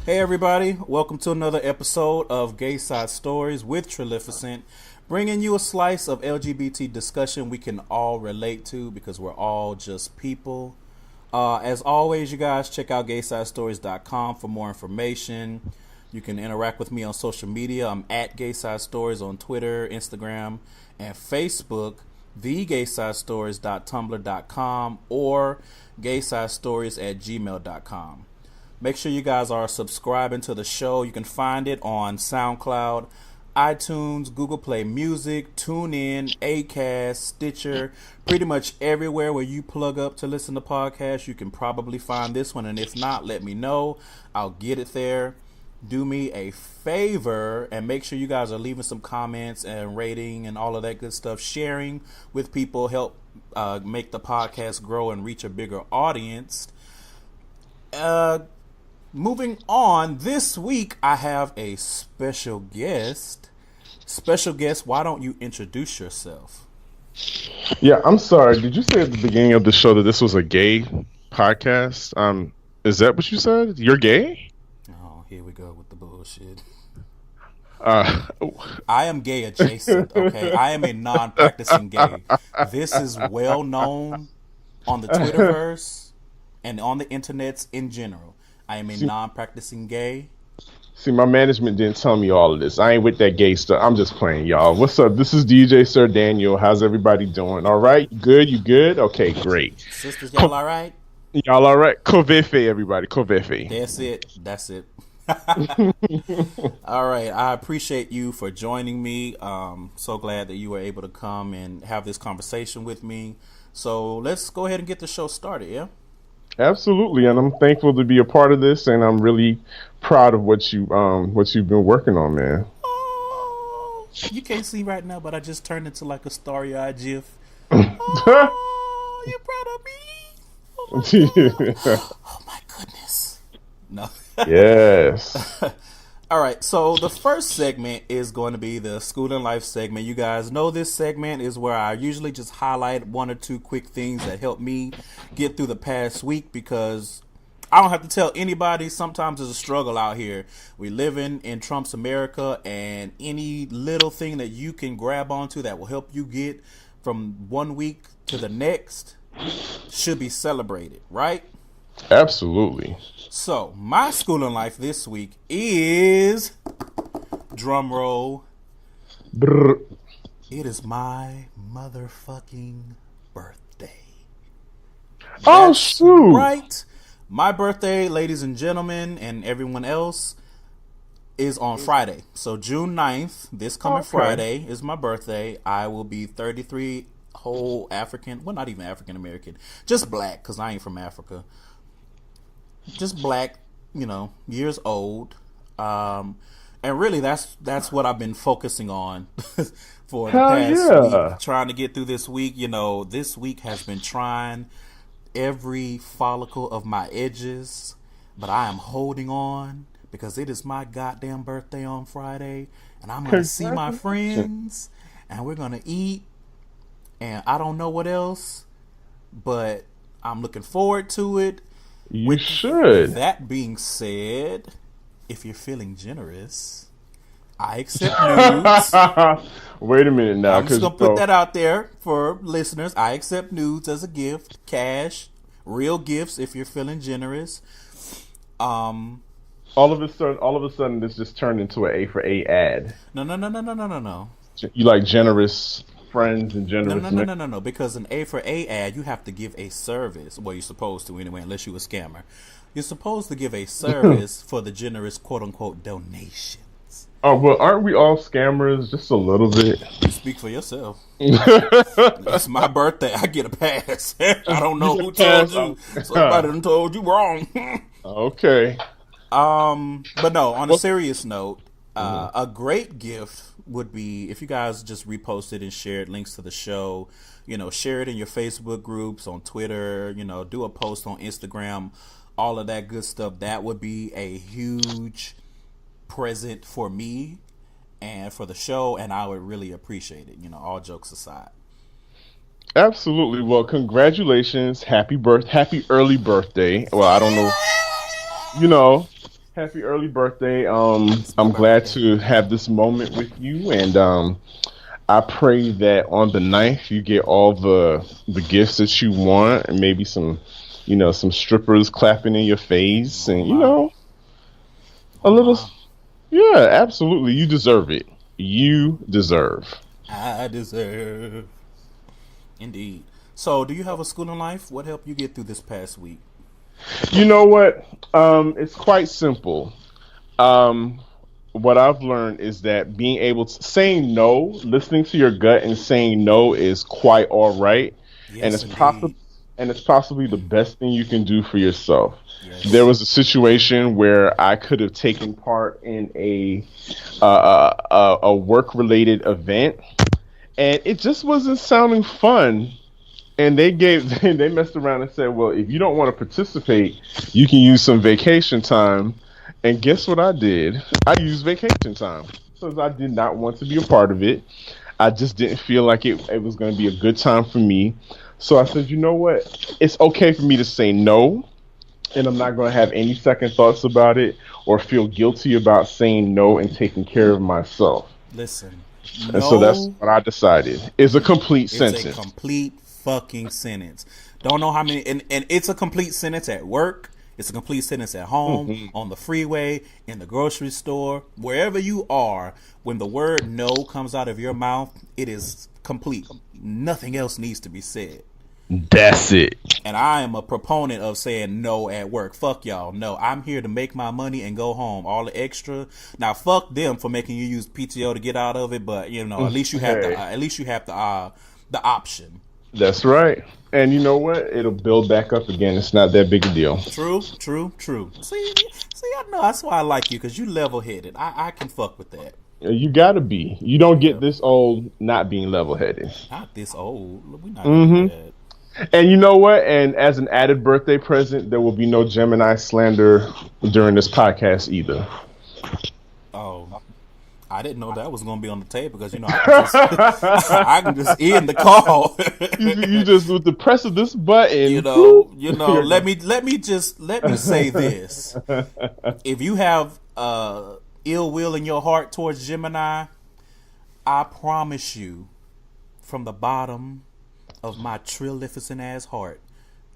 Hey everybody, welcome to another episode of GaysideStories with Trillificent, bringing you a slice of LGBT discussion we can all relate to because we're all just people. As always, you guys check out GaysideStories.com for more information. You can interact with me on social media. I'm at GaysideStories on Twitter, Instagram, and Facebook, thegaysidestories.tumblr.com or gaysidestories@gmail.com. Make sure you guys are subscribing to the show. You can find it on SoundCloud, iTunes, Google Play Music, TuneIn, Acast, Stitcher, pretty much everywhere where you plug up to listen to podcasts. You can probably find this one, and if not, let me know. I'll get it there. Do me a favor and make sure you guys are leaving some comments and rating and all of that good stuff. Sharing with people help make the podcast grow and reach a bigger audience. Moving on, this week I have a special guest. Special guest, why don't you introduce yourself? Yeah, I'm sorry. Did you say at the beginning of the show that this was a gay podcast? Is that what you said? You're gay? Oh, here we go with the bullshit. Uh, I am gay adjacent, okay? I am a non-practicing gay. This is well known on the Twitterverse and on the internets in general. I am a see, non-practicing gay. see, my management didn't tell me all of this. I ain't with that gay stuff. I'm just playing, y'all. What's up? This is DJ Sir Daniel. How's everybody doing? All right? You good? You good? Okay, great. Sisters, y'all all right? Y'all all right? Kovefe, everybody. Kovefe. That's it. That's it. All right. I appreciate you for joining me. So glad that you were able to come and have this conversation with me. So let's go ahead and get the show started, yeah? Absolutely, and I'm thankful to be a part of this, and I'm really proud of what you've been working on, man. Oh, you can't see right now, but I just turned into like a starry-eyed GIF. Oh, you proud of me? Oh my god! Oh my goodness! No. Yes. All right, so the first segment is going to be the school and life segment. You guys know this segment is where I usually just highlight one or two quick things that help me get through the past week because I don't have to tell anybody. Sometimes there's a struggle out here. We live in Trump's America, and any little thing that you can grab onto that will help you get from one week to the next should be celebrated, right? Absolutely. So, my school and life this week is, drum roll, Brr. it is my motherfucking birthday. Oh, That's shoot. right. My birthday, ladies and gentlemen, and everyone else, is on Friday. So, June 9th, this coming Okay. Friday, is my birthday. I will be 33 whole African, well, not even African American, just black, because I ain't from Africa. Just black, years old, and really that's what I've been focusing on for the Hell past week, yeah. trying to get through this week. This week has been trying every follicle of my edges, but I am holding on because it is my goddamn birthday on Friday, and I'm gonna see my Congratulations. friends, and we're gonna eat, and I don't know what else, but I'm looking forward to it. You With should. that being said, if you're feeling generous, I accept nudes. Wait a minute now, I'm just because gonna put that out there for listeners. I accept nudes as a gift, cash, real gifts if you're feeling generous. Um, all of a sudden, this just turned into an A for A ad. no, no, no, no, no, no, no, no. You like generous friends and No, generous no, no, men. no, no, no. Because an A for A ad, you have to give a service. Well, you're supposed to anyway, unless you're a scammer. You're supposed to give a service for the generous quote unquote donations. Oh well, aren't we all scammers? Just a little bit. You speak for yourself. It's my birthday. I get a pass. I don't know who told you. Somebody done told you wrong. Okay. But no, on a Well, serious note, mhm. a great gift would be if you guys just reposted and shared links to the show. Share it in your Facebook groups, on Twitter, do a post on Instagram, all of that good stuff. That would be a huge present for me and for the show, and I would really appreciate it, all jokes aside. Absolutely. Well, congratulations. Happy early birthday. Well, I don't know. You know, Happy early birthday. It's my I'm glad birthday. to have this moment with you, and I pray that on the ninth you get all the gifts that you want, and maybe some, some strippers clapping in your face, Oh and my. a Oh little. my. Yeah, absolutely. You deserve it. You deserve. I deserve. Indeed. So, do you have a school in life? What helped you get through this past week? You know what? It's quite simple. Um, what I've learned is that being able to saying no, listening to your gut and saying no is quite all right, and Yes, it's possible, indeed. and it's possibly the best thing you can do for yourself. There Yes. was a situation where I could have taken part in a work related event, and it just wasn't sounding fun. And they messed around and said, well, if you don't want to participate, you can use some vacation time. And guess what I did? I used vacation time because I did not want to be a part of it. I just didn't feel like it was going to be a good time for me. So I said, you know what? It's okay for me to say no, and I'm not going to have any second thoughts about it or feel guilty about saying no and taking care of myself. Listen, And so that's no what I decided. Is a complete is a sentence. complete fucking sentence. Don't know how many, and it's a complete sentence at work. It's a complete sentence at home, Hmm. on the freeway, in the grocery store, wherever you are. When the word no comes out of your mouth, it is complete. Nothing else needs to be said. That's it. And I am a proponent of saying no at work. Fuck y'all. No, I'm here to make my money and go home. All the extra. Now, fuck them for making you use PTO to get out of it. But at least you have Hey, the option. that's right. And you know what? It'll build back up again. It's not that big a deal. True, true, true. See, I know that's why I like you because you level headed. I can fuck with that. You gotta be. You don't get Yeah, this old not being level headed. not this old. We're not gonna do Hmm. that. And you know what? And as an added birthday present, there will be no Gemini slander during this podcast either. Oh, I didn't know that was gonna be on the table because I can just I can just end the call. You just with the press of this button, bloop, you're gone. Let me say this. If you have ill will in your heart towards Gemini, I promise you from the bottom of my Trillificent ass heart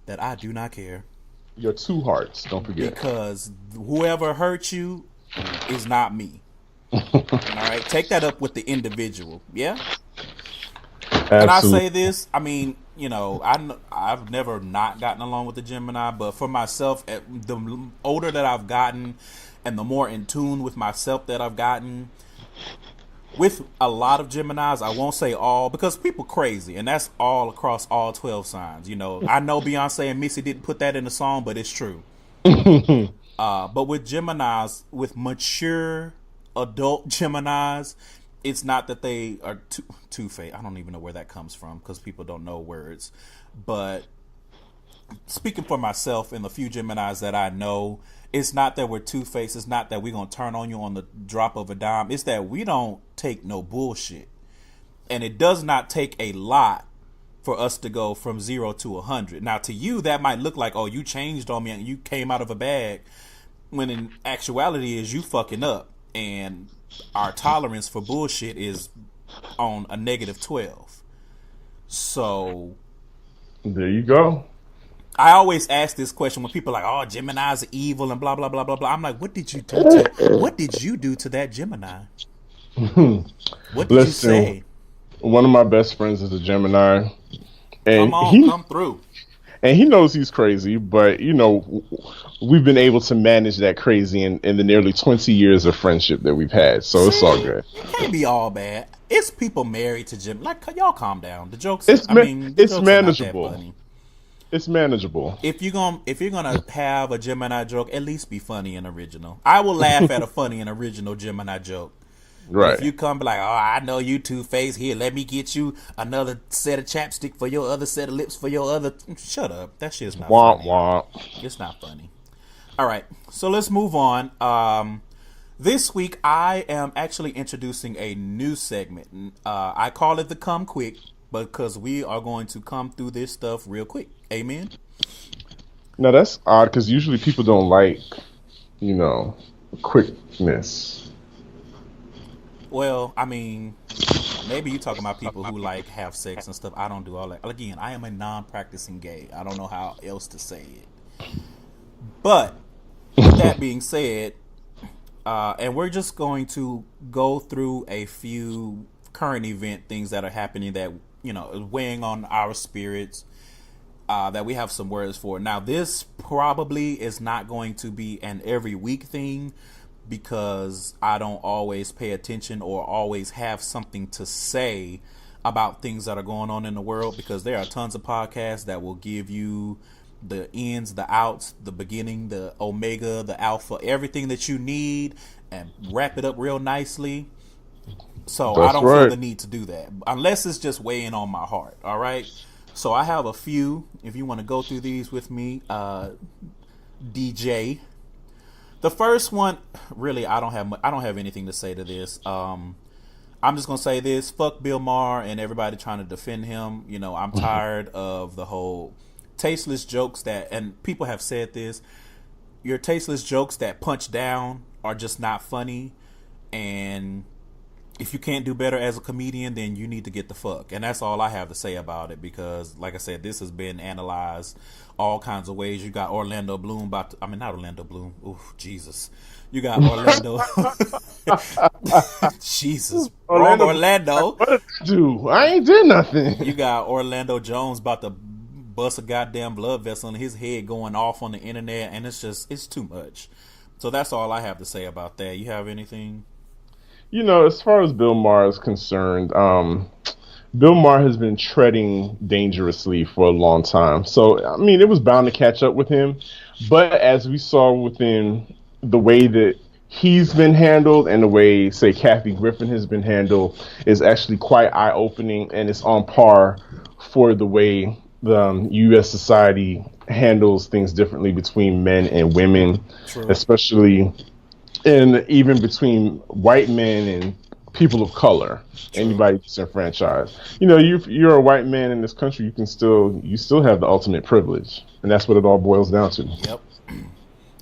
that I do not care. Your two hearts, don't forget. Because whoever hurt you is not me. All right, take that up with the individual. Yeah. And I say Absolutely. this, I mean, I've never not gotten along with the Gemini, but for myself, the older that I've gotten, and the more in tune with myself that I've gotten, with a lot of Geminis, I won't say all because people crazy, and that's all across all 12 signs. I know Beyonce and Missy didn't put that in the song, but it's true. But with Geminis, with mature adult Geminis, it's not that they are two-faced. I don't even know where that comes from because people don't know words. But speaking for myself and the few Geminis that I know, it's not that we're two-faced. It's not that we're going to turn on you on the drop of a dime. It's that we don't take no bullshit. And it does not take a lot for us to go from 0 to 100. Now, to you, that might look like, oh, you changed on me and you came out of a bag. When in actuality is you fucking up. And our tolerance for bullshit is on a negative 12. So There you go. I always ask this question when people are like, "Oh, Gemini's are evil," and blah blah blah blah blah. I'm like, what did you do to that Gemini? What did you Listen, say? one of my best friends is a Gemini, Come and on, come through. he knows he's crazy, but we've been able to manage that crazy in the nearly 20 years of friendship that we've had, so it's all See, good. it can't be all bad. It's people married to Gem. Like, y'all calm down. The It's jokes are not that manageable. funny. It's manageable. If you're gonna have a Gemini joke, at least be funny and original. I will laugh at a funny and original Gemini joke. But if Right. you come be like, oh, I know you two faced here, let me get you another set of chapstick for your other set of lips for your other. Shut up. That shit's not Womp funny. womp. It's not funny. All right, so let's move on. This week I am actually introducing a new segment. I call it the Come Quick because we are going to come through this stuff real quick. Amen. Now that's odd because usually people don't like, quickness. Well, I mean, maybe you talking about people who like have sex and stuff. I don't do all that. Again, I am a non-practicing gay. I don't know how else to say it. But with that being said, and we're just going to go through a few current event things that are happening that is weighing on our spirits. That we have some words for. Now, this probably is not going to be an every week thing because I don't always pay attention or always have something to say about things that are going on in the world, because there are tons of podcasts that will give you the ins, the outs, the beginning, the omega, the alpha, everything that you need, and wrap it up real nicely. So I don't feel the need to do that unless it's just weighing on my heart. All right. So I have a few. If you want to go through these with me, DJ. The first one, really, I don't have anything to say to this. I'm just gonna say this: fuck Bill Maher and everybody trying to defend him. I'm tired of the whole tasteless jokes and people have said this. Your tasteless jokes that punch down are just not funny, and if you can't do better as a comedian, then you need to get the fuck. And that's all I have to say about it, because, like I said, this has been analyzed all kinds of ways. You got Orlando Bloom not Orlando Bloom. Oof, Jesus. You got Orlando. Jesus. Orlando. What did I do? I ain't did nothing. You got Orlando Jones about to bust a goddamn blood vessel in his head going off on the internet, and it's too much. So that's all I have to say about that. You have anything? As far as Bill Maher is concerned, Bill Maher has been treading dangerously for a long time. So, I mean, it was bound to catch up with him. But as we saw within the way that he's been handled and the way, say, Kathy Griffin has been handled is actually quite eye-opening, and it's on par for the way the U.S. society handles things differently between men and women, True. Especially... and even between white men and people of color, anybody disenfranchised. You're a white man in this country, you still have the ultimate privilege, and that's what it all boils down to. Yep.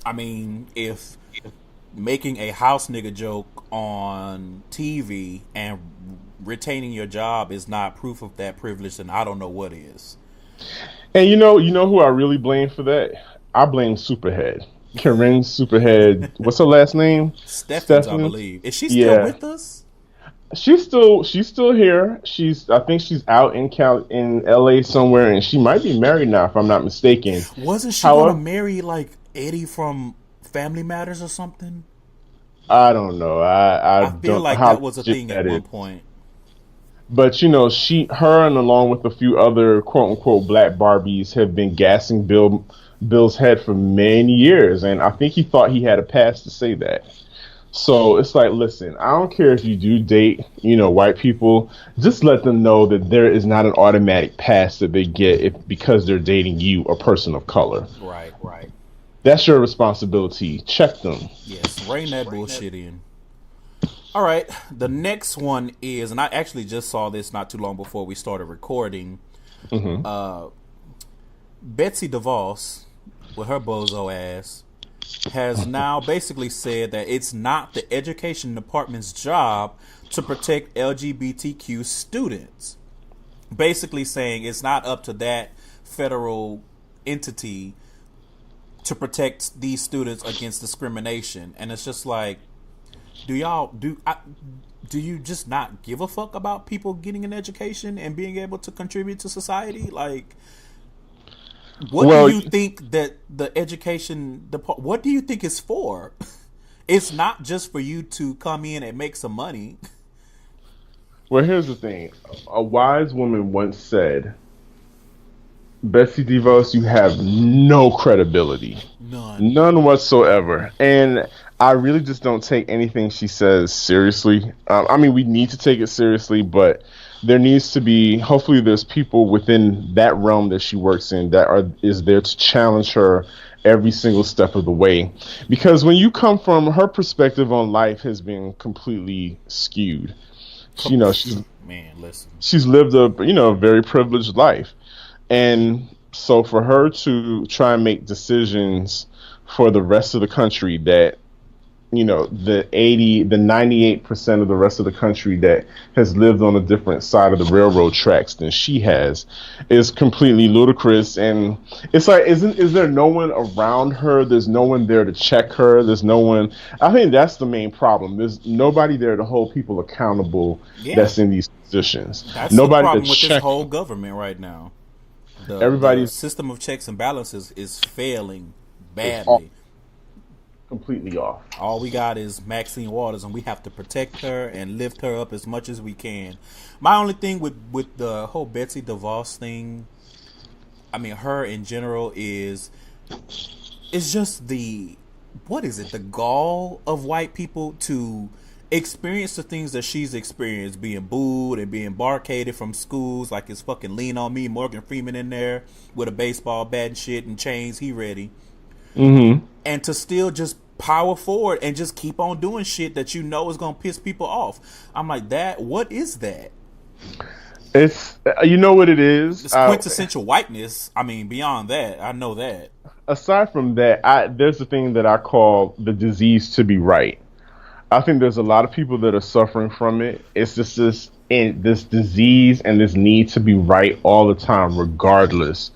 I mean, if making a house nigga joke on TV and retaining your job is not proof of that privilege, then I don't know what is. And you know who I really blame for that? I blame Superhead. Karen Superhead, what's her last name? Stephens, I believe. Is she still with us? She's still here. I think she's out in LA somewhere, and she might be married now, if I'm not mistaken. Wasn't she gonna marry like Eddie from Family Matters or something? I don't know. I feel like that was a thing at one point. But her and along with a few other quote unquote black Barbies have been gassing Bill's head for many years, and I think he thought he had a pass to say that. So it's like, listen, I don't care if you do date, white people, just let them know that there is not an automatic pass that they get because they're dating you, a person of color. Right. That's your responsibility. Check them. Yes, rein that bullshit in. All right, the next one is, and I actually just saw this not too long before we started recording. Mm-hmm. Betsy DeVos, with her bozo ass, has now basically said that it's not the education department's job to protect LGBTQ students. Basically saying it's not up to that federal entity to protect these students against discrimination. And it's just like, do you just not give a fuck about people getting an education and being able to contribute to society? Like, what do you think that the education department, what do you think it's for? It's not just for you to come in and make some money. Well, here's the thing. A wise woman once said, Betsy DeVos, you have no credibility. None whatsoever. And I really just don't take anything she says seriously. I mean, we need to take it seriously, but there needs to be, hopefully there's people within that realm that she works in that is there to challenge her every single step of the way. Because when you come from, her perspective on life has been completely skewed. She's lived a very privileged life. And so for her to try and make decisions for the rest of the country that, the 98% of the rest of the country that has lived on a different side of the railroad tracks than she has is completely ludicrous. And it's like, is there no one around her? There's no one there to check her. There's no one. I think that's the main problem. There's nobody there to hold people accountable Yeah, that's in these positions. that's the Nobody to problem with this check. whole government right now. The Everybody's system of checks and balances is failing is off, badly. completely off. All we got is Maxine Waters, and we have to protect her and lift her up as much as we can. My only thing with the whole Betsy DeVos thing, I mean, her in general is just what is it? The gall of white people to experience the things that she's experienced, being booed and being barcaded from schools like it's fucking Lean on Me, Morgan Freeman in there with a baseball bat and shit and chains, he ready. Mm-hmm. And to still just power forward and just keep on doing shit that you know is gonna piss people off. I'm like, what is that? It's you know what it is. It's quintessential whiteness. I mean, beyond that, I know that. Aside from that, there's a thing that I call the disease to be right. I think there's a lot of people that are suffering from it. It's just this disease and this need to be right all the time, regardless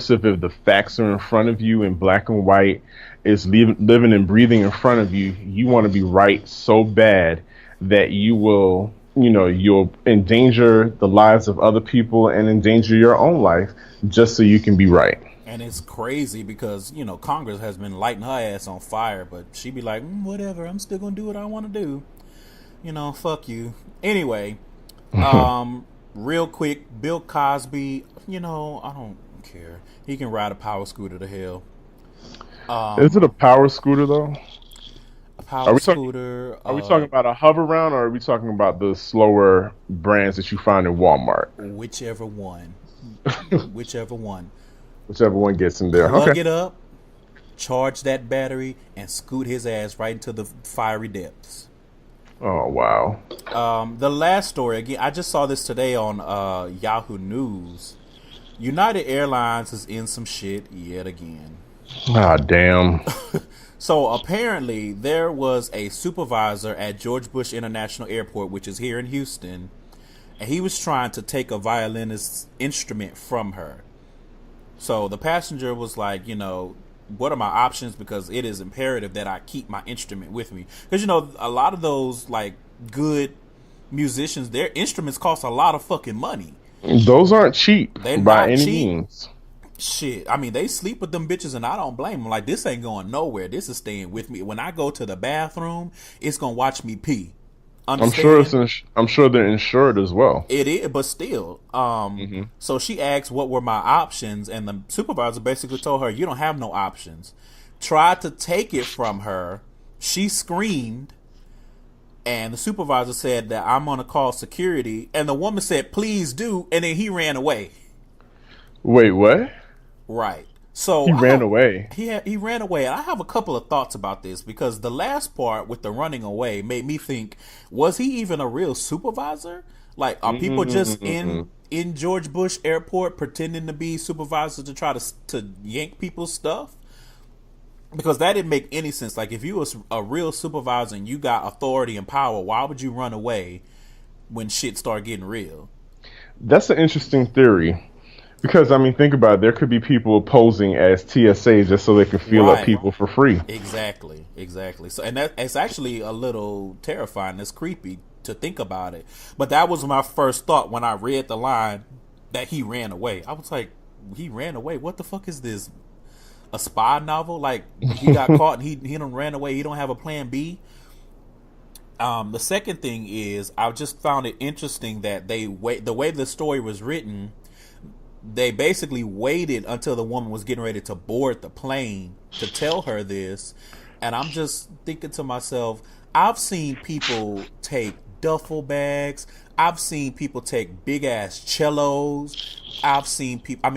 of if the facts are in front of you in black and white. Is living and breathing in front of you. You want to be right so bad that you'll endanger the lives of other people and endanger your own life just so you can be right. And it's crazy because, Congress has been lighting her ass on fire, but she be like, whatever, I'm still going to do what I want to do. Fuck you. Anyway, real quick, Bill Cosby, I don't care. He can ride a power scooter to hell. Is it a power scooter, though? A power scooter. Are we talking about a hover round, or are we talking about the slower brands that you find in Walmart? Whichever one. Whichever one. Whichever one gets in there. Plug it up, charge that battery, and scoot his ass right into the fiery depths. Oh, wow. The last story, again, I just saw this today on Yahoo News. United Airlines is in some shit yet again. Ah, damn. So apparently there was a supervisor at George Bush International Airport, which is here in Houston, and he was trying to take a violinist's instrument from her. So the passenger was like, what are my options? Because it is imperative that I keep my instrument with me. Because, a lot of those, like, good musicians, their instruments cost a lot of fucking money. Those aren't cheap. They're by not any cheap. means. Shit, I mean, they sleep with them bitches, and I don't blame them. Like, this ain't going nowhere. This is staying with me. When I go to the bathroom, it's gonna watch me pee. Understand? I'm sure they're insured as well. It is, but still. So she asked what were my options, and the supervisor basically told her, "You don't have no options." Tried to take it from her. She screamed, and the supervisor said that I'm gonna call security, and the woman said, "Please do," and then he ran away. Wait, what? Right. So he ran away. He ran away. And I have a couple of thoughts about this because the last part with the running away made me think: was he even a real supervisor? Like, are people just in George Bush Airport pretending to be supervisors to try to yank people's stuff? Because that didn't make any sense. Like, if you was a real supervisor and you got authority and power, why would you run away when shit start getting real? That's an interesting theory. Because, I mean, think about it. There could be people posing as TSA just so they can feel up people for free. Exactly. So, and it's actually a little terrifying. It's creepy to think about it. But that was my first thought when I read the line that he ran away. I was like, he ran away? What the fuck is this? A spy novel? Like, he got caught and he done ran away. He don't have a plan B? The second thing is, I just found it interesting that the way the story was written, they basically waited until the woman was getting ready to board the plane to tell her this. And I'm just thinking to myself, I've seen people take duffel bags. I've seen people take big ass cellos. I've seen people,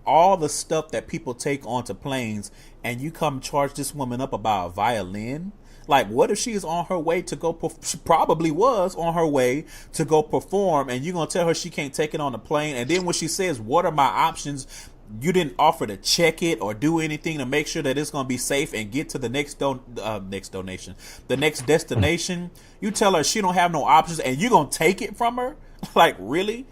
all the stuff that people take onto planes, and you come charge this woman up about a violin. Like, what if she is on her way to go? She probably was on her way to go perform, and you're gonna tell her she can't take it on the plane. And then when she says, "What are my options?" you didn't offer to check it or do anything to make sure that it's going to be safe and get to the next donation, the next destination. You tell her she don't have no options and you're going to take it from her? Like, really?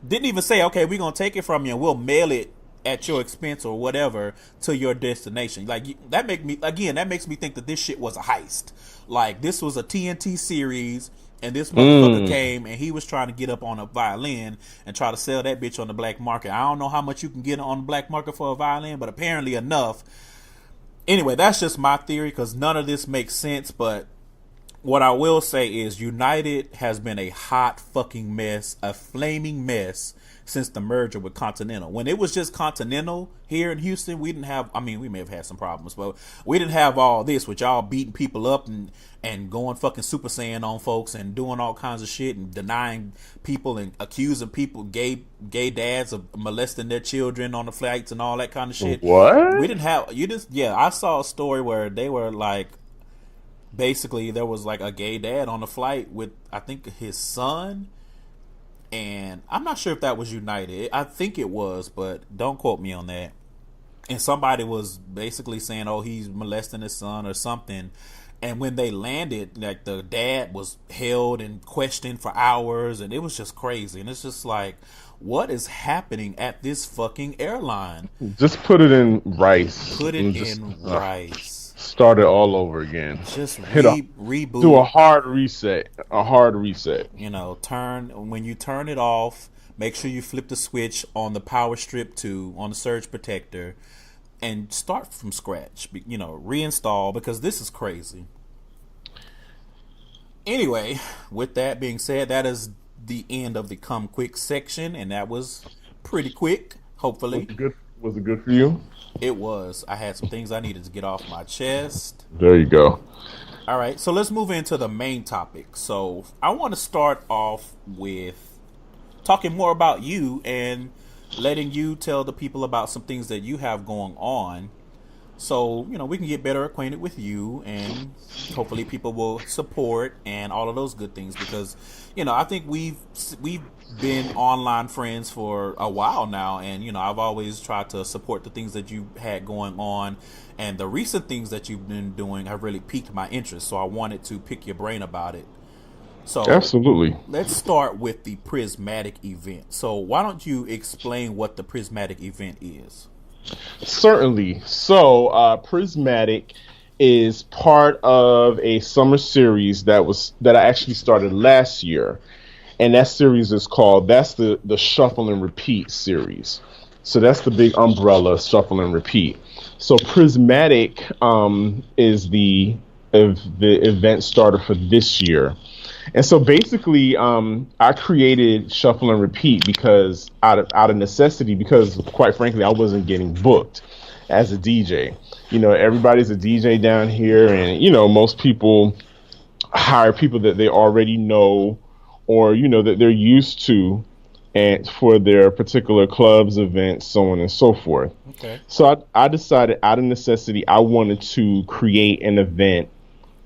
Didn't even say, okay, we're going to take it from you and we'll mail it at your expense or whatever to your destination. Like, that makes me think that this shit was a heist. Like, this was a TNT series, and this motherfucker came and he was trying to get up on a violin and try to sell that bitch on the black market. I don't know how much you can get on the black market for a violin, but apparently enough. Anyway, that's just my theory because none of this makes sense, but what I will say is United has been a hot fucking mess, a flaming mess since the merger with Continental. When it was just Continental here in Houston, we didn't have, I mean, we may have had some problems, but we didn't have all this with y'all beating people up and going fucking Super Saiyan on folks and doing all kinds of shit and denying people and accusing people, gay dads of molesting their children on the flights and all that kind of shit. What? We didn't have, I saw a story where they were like, basically there was like a gay dad on the flight with, I think, his son. And I'm not sure if that was United. I think it was, but don't quote me on that. And somebody was basically saying, oh, he's molesting his son or something. And when they landed, like, the dad was held and questioned for hours, and it was just crazy. And it's just like, what is happening at this fucking airline? Just put it in rice. Put it in rice. Start it all over again. Just reboot. Do a hard reset. You know, when you turn it off, make sure you flip the switch on the power strip on the surge protector and start from scratch. You know, reinstall, because this is crazy. Anyway, with that being said, that is the end of the Come Quick section, and that was pretty quick, hopefully. Was it good for you? It was. I had some things I needed to get off my chest. There you go. All right, so let's move into the main topic. So I want to start off with talking more about you and letting you tell the people about some things that you have going on. So, you know, we can get better acquainted with you, and hopefully people will support and all of those good things, because, you know, I think we've been online friends for a while now, and, you know, I've always tried to support the things that you had going on, and the recent things that you've been doing have really piqued my interest, so I wanted to pick your brain about it. So absolutely. Let's start with the Prismatic event. So why don't you explain what the Prismatic event is? Certainly. So Prismatic is part of a summer series that I actually started last year, and that series is called, that's the Shuffle and Repeat series. So that's the big umbrella, Shuffle and Repeat. So Prismatic is the event starter for this year. And so basically, I created Shuffle and Repeat because out of necessity, because quite frankly, I wasn't getting booked as a DJ. You know, everybody's a DJ down here, and, you know, most people hire people that they already know or, you know, that they're used to, and for their particular clubs, events, so on and so forth. Okay. So I decided out of necessity, I wanted to create an event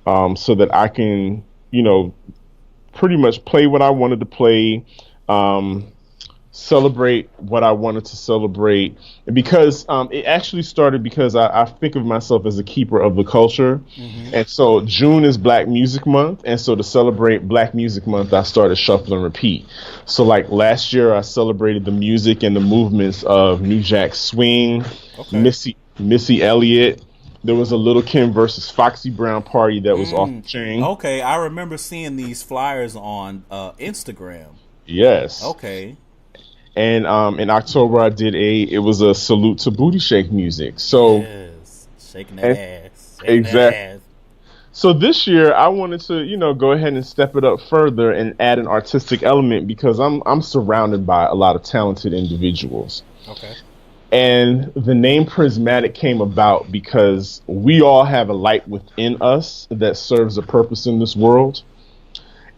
so that I can, you know, pretty much play what I wanted to play, celebrate what I wanted to celebrate. And because it actually started because I think of myself as a keeper of the culture. Mm-hmm. And so June is Black Music Month. And so to celebrate Black Music Month, I started Shuffle and Repeat. So like last year, I celebrated the music and the movements of New Jack Swing, okay, Missy Elliott. There was a Little Kim versus Foxy Brown party that was off the chain. Okay, I remember seeing these flyers on Instagram. Yes. Okay. And in October, I did it was a salute to booty shake music. So yes, shaking that ass. Exactly. That ass. So this year, I wanted to, you know, go ahead and step it up further and add an artistic element because I'm surrounded by a lot of talented individuals. Okay. And the name Prismatic came about because we all have a light within us that serves a purpose in this world.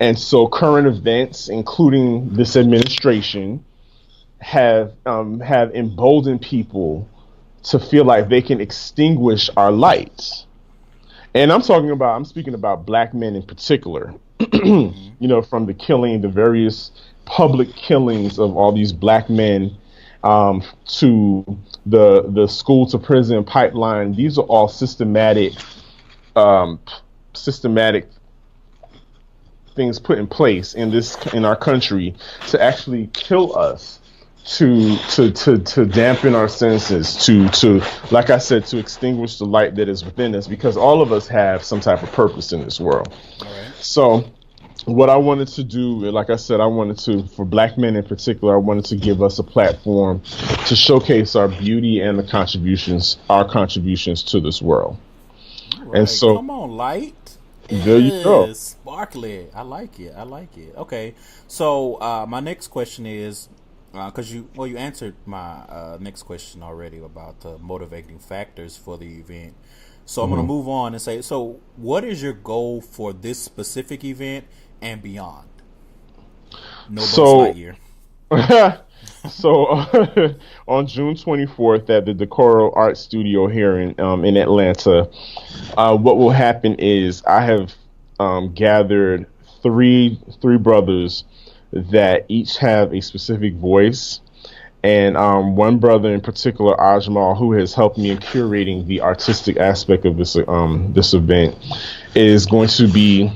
And so current events, including this administration, have emboldened people to feel like they can extinguish our lights. And I'm speaking about Black men in particular, you know, from the various public killings of all these Black men to the school to prison pipeline. These are all um, systematic things put in place in our country to actually kill us, to dampen our senses, to like I said, to extinguish the light that is within us, because all of us have some type of purpose in this world. All right. So what I wanted to do, like I said, for black men in particular, I wanted to give us a platform to showcase our beauty and our contributions to this world. Right. And so, Come on, light. there you go. Sparkly. I like it. I like it. Okay. So my next question is, because you answered my next question already about the motivating factors for the event. So I'm going to move on and say, so what is your goal for this specific event and beyond? No Buzz Lightyear. So on June 24th at the Decoro Art Studio here in Atlanta, what will happen is I have gathered three brothers that each have a specific voice, and one brother in particular, Ajmal, who has helped me in curating the artistic aspect of this event, is going to be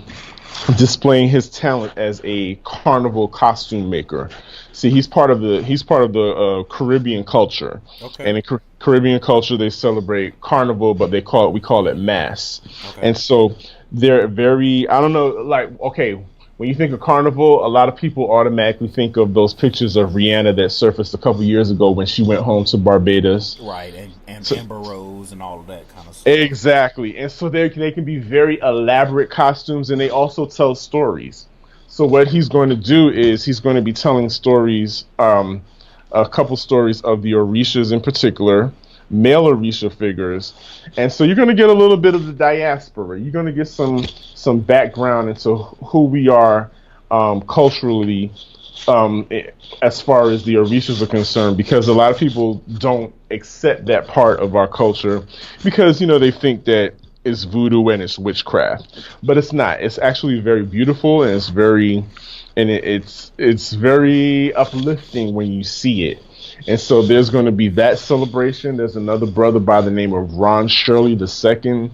displaying his talent as a carnival costume maker. See, he's part of the Caribbean culture, Okay. and in Caribbean culture they celebrate carnival, but we call it mass. Okay. And so they're very, I don't know, like, okay, when you think of carnival, a lot of people automatically think of those pictures of Rihanna that surfaced a couple years ago when she went home to Barbados. Right, and Amber Rose and all of that kind of stuff. Exactly. And so they can be very elaborate costumes, and they also tell stories. So what he's going to do is he's going to be telling stories, a couple stories of the Orishas in particular, male Orisha figures. And so you're going to get a little bit of the diaspora. You're going to get some background into who we are culturally, as far as the Orishas are concerned, because a lot of people don't accept that part of our culture because, they think that it's voodoo and it's witchcraft, but it's not. It's actually very beautiful, and it's very uplifting when you see it. And so there's going to be that celebration. There's another brother by the name of Ron Shirley II,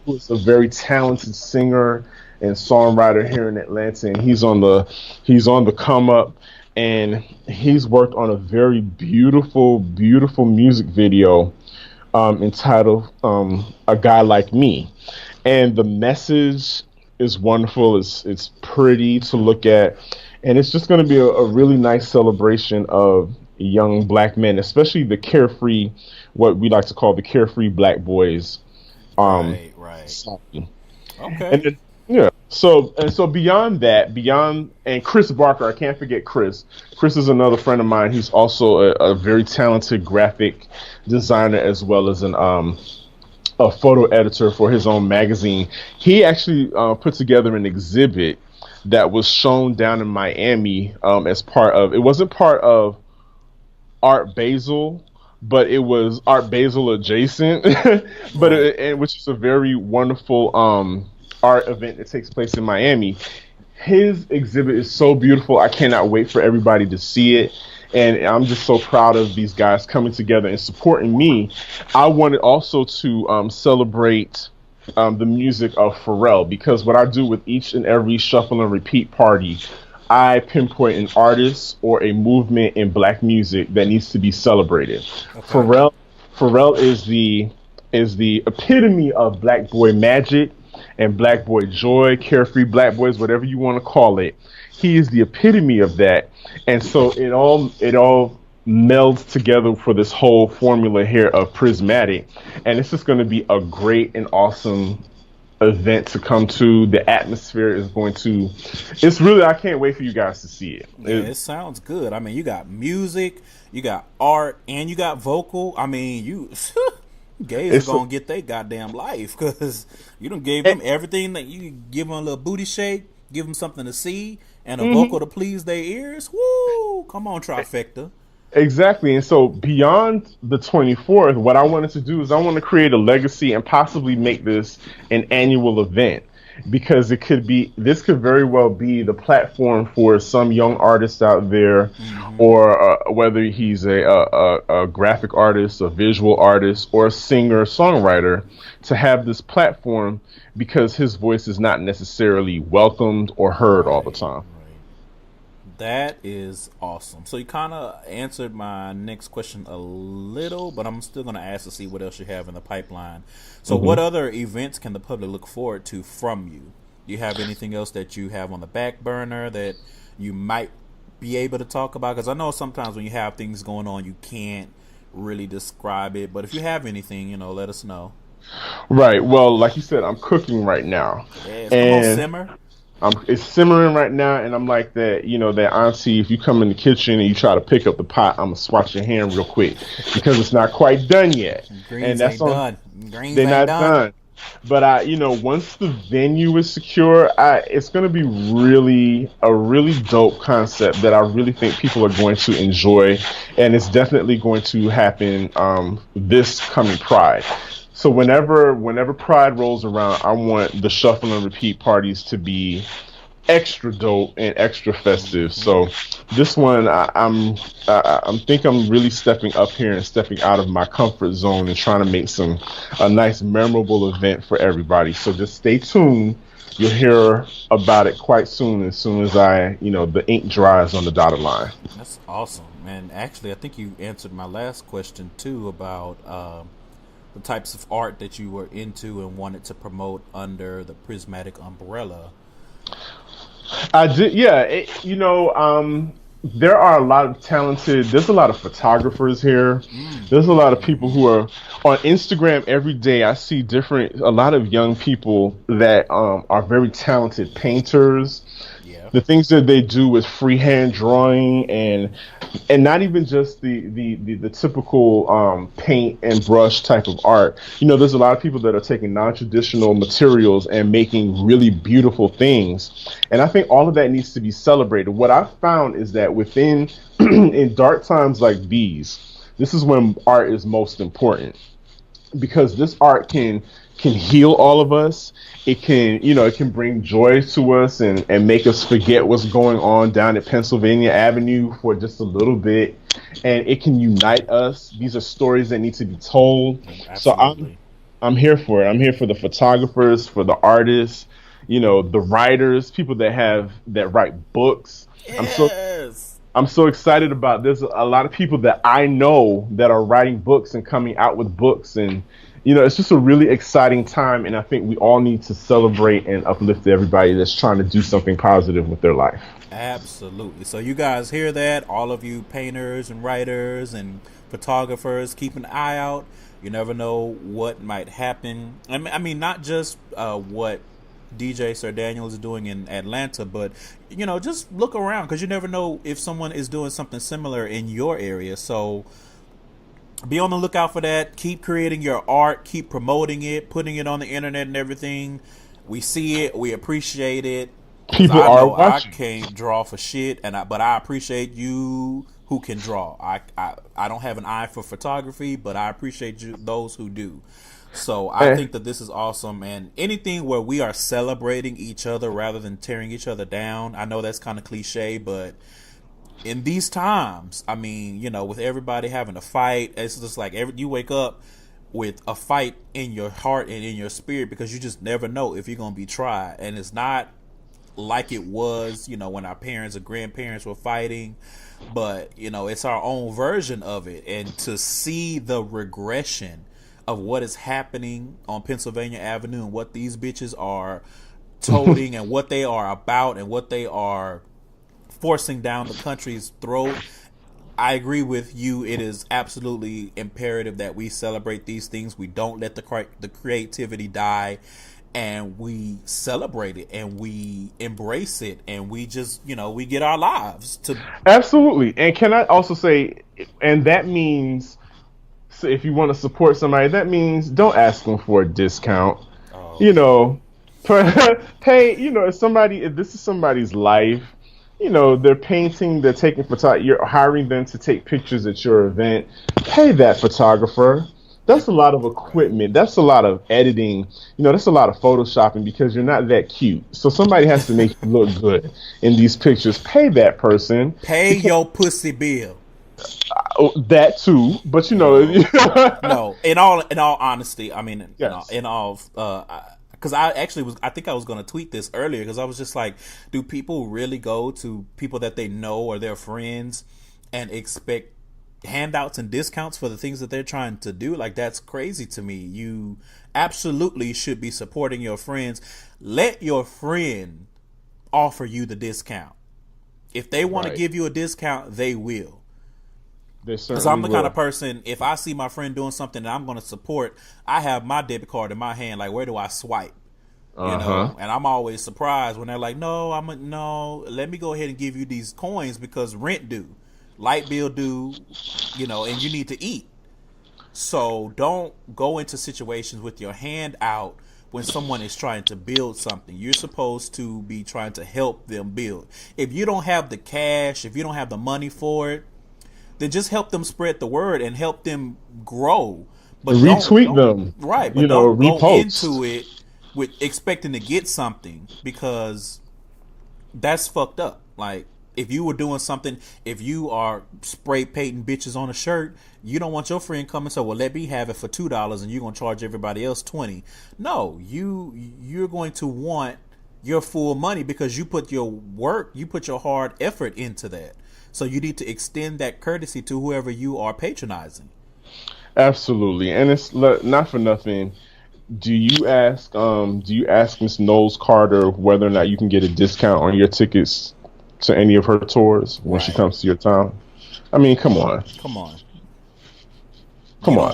who is a very talented singer and songwriter here in Atlanta, and he's on the come up, and he's worked on a very beautiful music video entitled "A Guy Like Me," and the message is wonderful. It's pretty to look at, and it's just going to be a really nice celebration of young black men, especially the carefree, what we like to call the carefree black boys. Right. Okay. Okay. And then, so beyond that, and Chris Barker, I can't forget Chris. Chris is another friend of mine. He's also a very talented graphic designer, as well as a photo editor for his own magazine. He actually put together an exhibit that was shown down in Miami as part of. It wasn't part of Art Basel, but it was Art Basel adjacent, which is a very wonderful art event that takes place in Miami. His exhibit is so beautiful. I cannot wait for everybody to see it. And I'm just so proud of these guys coming together and supporting me. I wanted also to celebrate the music of Pharrell, because what I do with each and every shuffle and repeat party, I pinpoint an artist or a movement in black music that needs to be celebrated. Okay. Pharrell is the epitome of black boy magic and black boy joy, carefree black boys, whatever you want to call it. He is the epitome of that. And so it all melds together for this whole formula here of Prismatic. And it's just going to be a great and awesome event to come to. The atmosphere is it's really, I can't wait for you guys to see it. Yeah, it sounds good. I mean, you got music, you got art, and you got vocal. I mean, gays are gonna get their goddamn life, because you done gave them everything. That you give them a little booty shake, give them something to see, and a vocal to please their ears. Woo! Come on, trifecta. Exactly. And so beyond the 24th, what I wanted to do is I want to create a legacy and possibly make this an annual event. because this could very well be the platform for some young artist out there, Mm-hmm. or whether he's a graphic artist, a visual artist, or a singer songwriter, to have this platform because his voice is not necessarily welcomed or heard all the Right, time. right. That is awesome. So you kind of answered my next question a little, but I'm still going to ask to see what else you have in the pipeline. So, Hmm. what other events can the public look forward to from you? Do you have anything else that you have on the back burner that you might be able to talk about? Because I know sometimes when you have things going on, you can't really describe it. But if you have anything, let us know. Right. Well, like you said, I'm cooking right now, Yes, come on, and simmer. it's simmering right now, and I'm like that, that auntie. If you come in the kitchen and you try to pick up the pot, I'm gonna swat your hand real quick because it's not quite done yet, and Greens that's ain't on. done. Greens They're ain't not done. done. But once the venue is secure, it's going to be a really dope concept that I really think people are going to enjoy, and it's definitely going to happen this coming Pride. So whenever Pride rolls around, I want the shuffle and repeat parties to be extra dope and extra festive. Hmm. So this one, I'm think I'm really stepping up here and stepping out of my comfort zone and trying to make a nice memorable event for everybody. So just stay tuned. You'll hear about it quite soon, as soon as the ink dries on the dotted line. That's awesome. And actually, I think you answered my last question too about the types of art that you were into and wanted to promote under the Prismatic umbrella. I did, yeah. There are a lot of there's a lot of photographers here. There's a lot of people who are on Instagram every day. I see a lot of young people that are very talented painters. Yeah. The things that they do with freehand drawing, and not even just the typical paint and brush type of art. There's a lot of people that are taking non-traditional materials and making really beautiful things, and I think all of that needs to be celebrated. What I've found is that within in dark times like these, this is when art is most important, because this art can heal all of us. It can bring joy to us and make us forget what's going on down at Pennsylvania Avenue for just a little bit, and it can unite us. These are stories that need to be told. So I'm Absolutely. I'm here for it. I'm here for the photographers, for the artists, the writers, people that write books. I'm so Yes. I'm so excited about. There's a lot of people that I know that are writing books and coming out with books, and it's just a really exciting time. And I think we all need to celebrate and uplift everybody that's trying to do something positive with their life. Absolutely. So you guys hear that? All of you painters and writers and photographers, keep an eye out. You never know what might happen. I mean, not just what DJ Sir Daniel is doing in Atlanta, but just look around because you never know if someone is doing something similar in your area. So be on the lookout for that. Keep creating your art, keep promoting it, putting it on the internet and everything. We see it, we appreciate it. Cause People I are know I watching. can't draw for shit, but I appreciate you who can draw. I don't have an eye for photography, but I appreciate those who do. So I Eh, think that this is awesome, and anything where we are celebrating each other rather than tearing each other down. I know that's kind of cliche, but in these times, I mean, with everybody having a fight, it's just like you wake up with a fight in your heart and in your spirit because you just never know if you're gonna be tried, and it's not like it was, when our parents or grandparents were fighting, but it's our own version of it, and to see the regression of what is happening on Pennsylvania Avenue and what these bitches are toting and what they are about and what they are forcing down the country's throat. I agree with you. It is absolutely imperative that we celebrate these things. We don't let the creativity die, and we celebrate it and we embrace it, and we just we get our lives to. Absolutely. And can I also say, and that means, so if you want to support somebody, that means don't ask them for a discount. Oh You shit. know, pay. If this is somebody's life, they're painting, they're taking photo. You're hiring them to take pictures at your event. Pay that photographer. that's a lot of equipment. That's a lot of editing. That's a lot of photoshopping because you're not that cute. So somebody has to make you look good in these pictures. Pay that person. Pay your pussy bill. That too, but No, in all honesty, I mean, yes. because I think I was going to tweet this earlier because I was just like, do people really go to people that they know or their friends and expect handouts and discounts for the things that they're trying to do? Like, that's crazy to me. You absolutely should be supporting your friends. Let your friend offer you the discount. If they want to give you a discount, they will. Because I'm the kind of person, if I see my friend doing something that I'm going to support, I have my debit card in my hand. Like, where do I swipe? And I'm always surprised when they're like, no, let me go ahead and give you these coins because rent due, light bill due, and you need to eat. So don't go into situations with your hand out when someone is trying to build something. You're supposed to be trying to help them build. If you don't have the cash, if you don't have the money for it, then just help them spread the word and help them grow. But retweet them. Right. But don't repost. Go into it with expecting to get something because that's fucked up. Like, if you were doing something, if you are spray painting bitches on a shirt, you don't want your friend coming and say, well, let me have it for $2 and you're going to charge everybody else $20. No, you're going to want your full money because you put your work, you put your hard effort into that. So you need to extend that courtesy to whoever you are patronizing. Absolutely, and it's not for nothing. Do you ask Miss Knowles Carter whether or not you can get a discount on your tickets to any of her tours when she comes to your town? I mean, come on.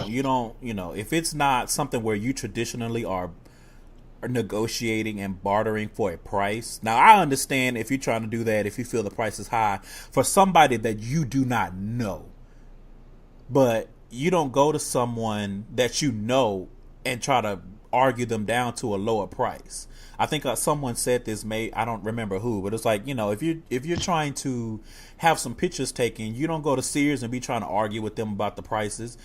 You don't. If it's not something where you traditionally are negotiating and bartering for a price. Now, I understand if you're trying to do that, if you feel the price is high for somebody that you do not know, but you don't go to someone that you know and try to argue them down to a lower price. I think someone said this, I don't remember who, but it's like, if you're trying to have some pictures taken, you don't go to Sears and be trying to argue with them about the prices.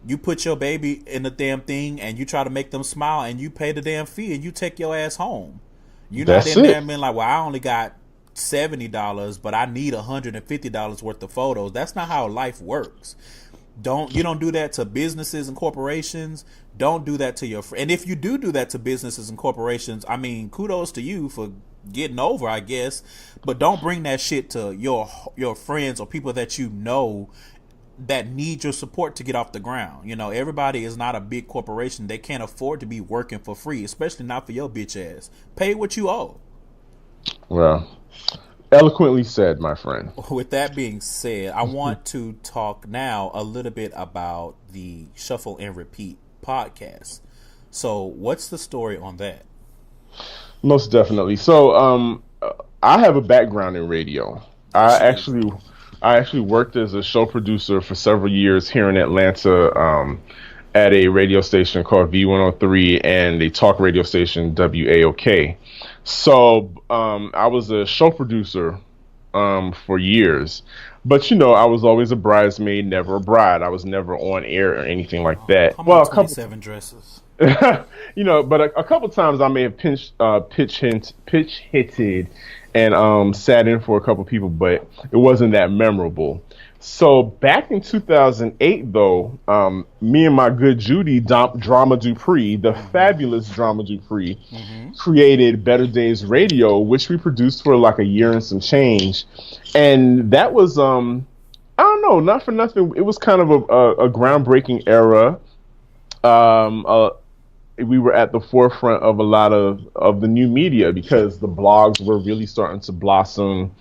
You put your baby in the damn thing and you try to make them smile and you pay the damn fee and you take your ass home. You're not in there being like, well, I only got $70, but I need $150 worth of photos. That's not how life works. You don't do that to businesses and corporations. Don't do that to your friends. And if you do that to businesses and corporations, I mean, kudos to you for getting over, I guess. But don't bring that shit to your friends or people that you know that need your support to get off the ground. Everybody is not a big corporation. They can't afford to be working for free, especially not for your bitch ass. Pay what you owe. Well, eloquently said, my friend. With that being said, I want to talk now a little bit about the Shuffle and Repeat podcast. So what's the story on that? Most definitely. So I have a background in radio. I actually worked as a show producer for several years here in Atlanta at a radio station called V103 and a talk radio station, WAOK. So I was a show producer for years. But, I was always a bridesmaid, never a bride. I was never on air or anything like that. Well, a couple 27 dresses. But a couple times I may have pitch hitted and sat in for a couple people, but it wasn't that memorable. So back in 2008, though, me and my good Judy, Drama Dupree, the fabulous Drama Dupree, created Better Days Radio, which we produced for like a year and some change. And that was, I don't know, not for nothing. It was kind of a groundbreaking era. We were at the forefront of a lot of the new media because the blogs were really starting to blossom,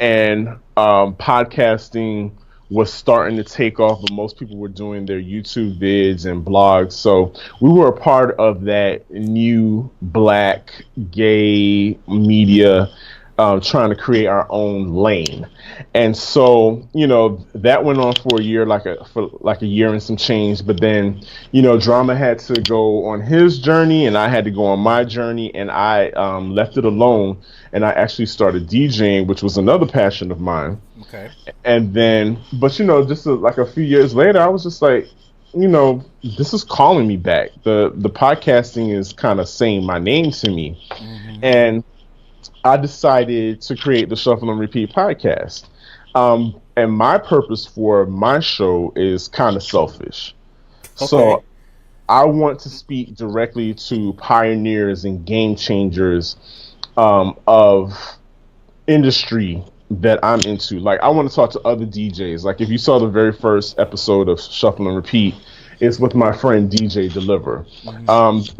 and podcasting was starting to take off, but most people were doing their YouTube vids and blogs. So we were a part of that new black gay media, trying to create our own lane. And so, that went on for a year, like a year and some change. But then, Drama had to go on his journey and I had to go on my journey, and I left it alone and I actually started DJing, which was another passion of mine. Okay. And then, but just like a few years later, I was just like, this is calling me back. The podcasting is kind of saying my name to me. Mm-hmm. And I decided to create the Shuffle and Repeat podcast. And my purpose for my show is kind of selfish. Okay. So I want to speak directly to pioneers and game changers of industry that I'm into. Like, I want to talk to other DJs. Like, if you saw the very first episode of Shuffle and Repeat, it's with my friend DJ Deliver.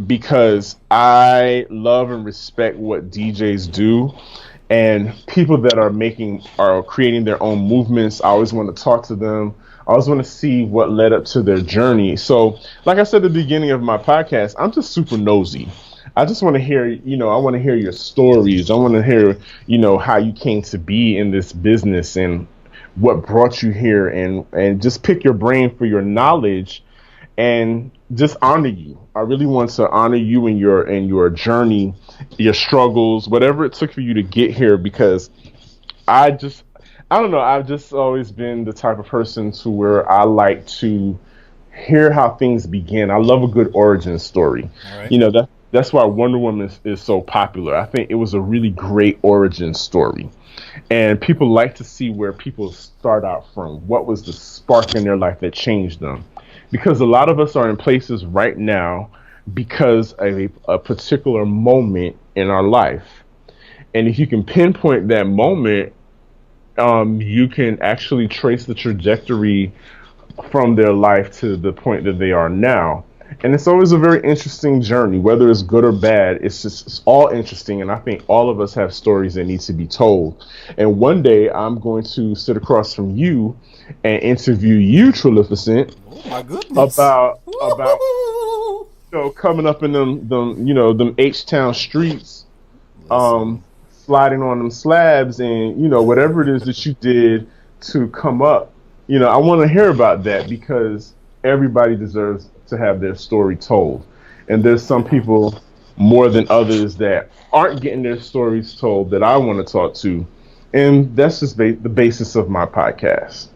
Because I love and respect what DJs do, and people that are creating their own movements. I always want to talk to them. I always want to see what led up to their journey. So, like I said at the beginning of my podcast, I'm just super nosy. I just want to hear, I want to hear your stories. I want to hear, how you came to be in this business and what brought you here, and just pick your brain for your knowledge and just honor you. I really want to honor you in your journey, your struggles, whatever it took for you to get here, because I don't know, I've just always been the type of person to where I like to hear how things begin. I love a good origin story. All right. That's why Wonder Woman is so popular. I think it was a really great origin story. And people like to see where people start out from. What was the spark in their life that changed them? Because a lot of us are in places right now because of a particular moment in our life. And if you can pinpoint that moment, you can actually trace the trajectory from their life to the point that they are now. And it's always a very interesting journey, whether it's good or bad. It's all interesting. And I think all of us have stories that need to be told. And one day I'm going to sit across from you and interview you, Trillificent, Oh my goodness. about Woo-hoo! coming up in them H-Town streets, Listen. sliding on them slabs, and whatever it is that you did to come up. I want to hear about that, because everybody deserves to have their story told. And there's some people more than others that aren't getting their stories told that I want to talk to. And that's just the basis of my podcast.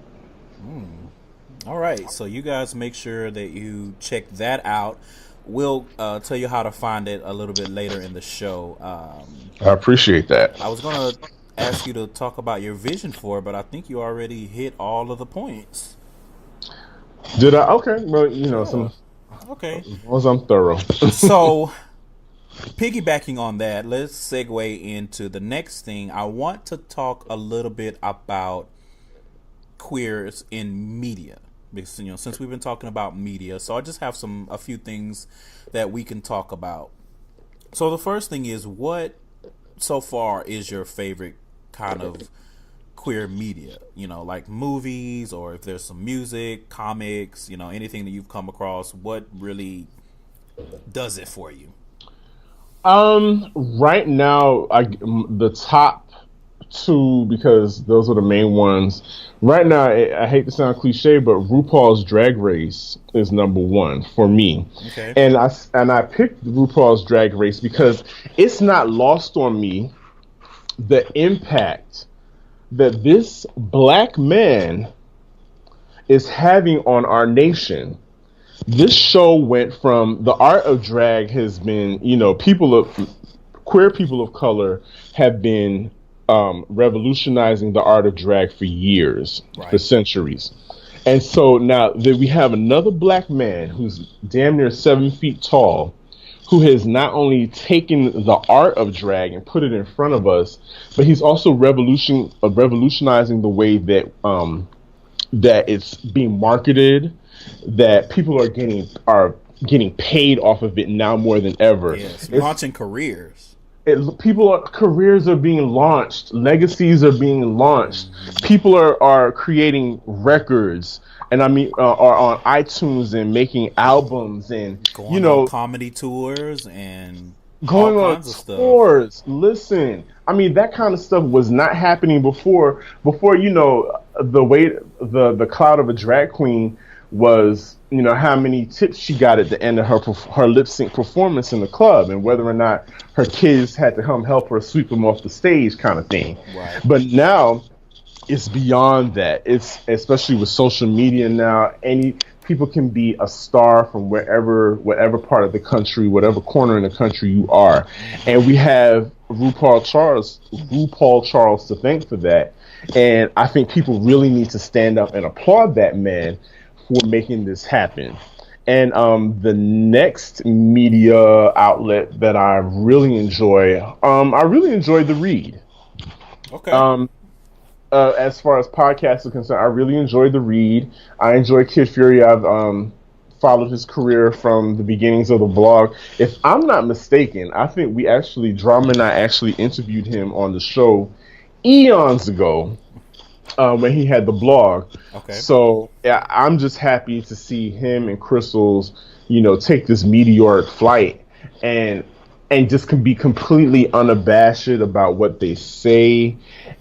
All right, so you guys make sure that you check that out. We'll tell you how to find it a little bit later in the show. I appreciate that. I was going to ask you to talk about your vision for it, but I think you already hit all of the points. Did I? Okay. Well, Okay. as long as I'm thorough. So, piggybacking on that, let's segue into the next thing. I want to talk a little bit about queers in media, because since we've been talking about media, so I just have a few things that we can talk about. So the first thing is, what so far is your favorite kind of queer media? Like movies, or if there's some music, comics, anything that you've come across. What really does it for you? Right now, the top two, because those are the main ones. Right now, I hate to sound cliche, but RuPaul's Drag Race is number one for me. Okay. And I picked RuPaul's Drag Race because it's not lost on me the impact that this black man is having on our nation. This show went from, the art of drag has been, queer people of color have been revolutionizing the art of drag for years, Right. for centuries. And so now that we have another black man who's damn near 7 feet tall, who has not only taken the art of drag and put it in front of us, but he's also revolutionizing the way that that it's being marketed, that people are getting paid off of it now more than ever. Yes, launching careers. Careers are being launched, legacies are being launched. People are creating records, and are on iTunes and making albums, and Going on comedy tours and going all on kinds of stuff. tours. Listen, that kind of stuff was not happening before. The way the cloud of a drag queen was, how many tips she got at the end of her lip sync performance in the club, and whether or not her kids had to come help her sweep them off the stage, kind of thing. Right. But now it's beyond that. It's, especially with social media now, people can be a star from whatever part of the country, whatever corner in the country you are. And we have RuPaul Charles to thank for that. And I think people really need to stand up and applaud that man for making this happen. And the next media outlet that I really enjoy, I really enjoy The Read. Okay. As far as podcasts are concerned, I really enjoy The Read. I enjoy Kid Fury. I've followed his career from the beginnings of the blog. If I'm not mistaken, I think Drama and I actually interviewed him on the show eons ago when he had the blog. Okay. So yeah, I'm just happy to see him and Crystal's, take this meteoric flight and just can be completely unabashed about what they say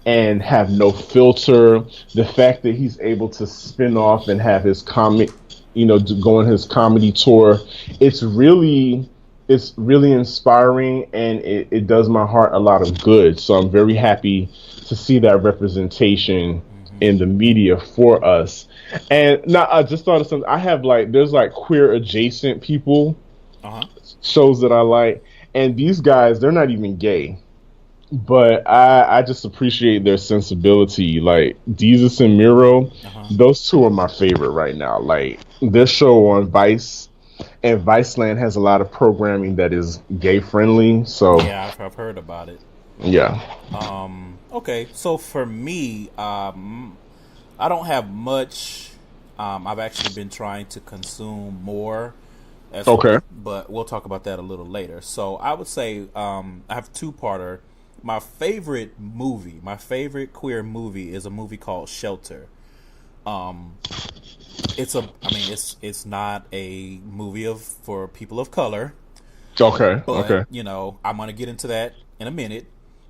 and have no filter. The fact that he's able to spin off and have his comic, go on his comedy tour, it's really inspiring, and it does my heart a lot of good. So I'm very happy to see that representation in the media for us. And now I just thought of something. I have there's queer adjacent people, shows that I like. And these guys, they're not even gay, but I just appreciate their sensibility. Like Jesus and Miro, those two are my favorite right now. Like their show on Vice, and Viceland has a lot of programming that is gay friendly. So yeah, I've heard about it. Yeah. Okay, so for me, I don't have much. I've actually been trying to consume more. Okay. But we'll talk about that a little later. So I would say I have a two-parter. My favorite queer movie is a movie called Shelter. It's not a movie for people of color. Okay. But, okay. I'm going to get into that in a minute.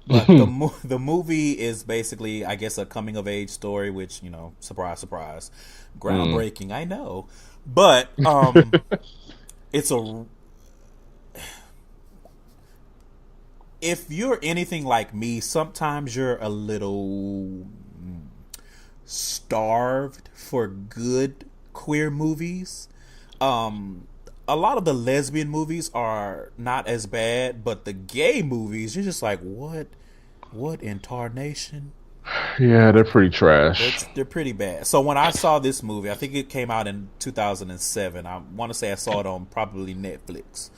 But the movie is basically, I guess, a coming of age story, which, surprise, surprise, groundbreaking. I know, but if you're anything like me, sometimes you're a little starved for good queer movies. A lot of the lesbian movies are not as bad, but the gay movies, you're just like, what in tarnation? Yeah, they're pretty trash. They're pretty bad. So when I saw this movie, I think it came out in 2007. I want to say I saw it on probably Netflix.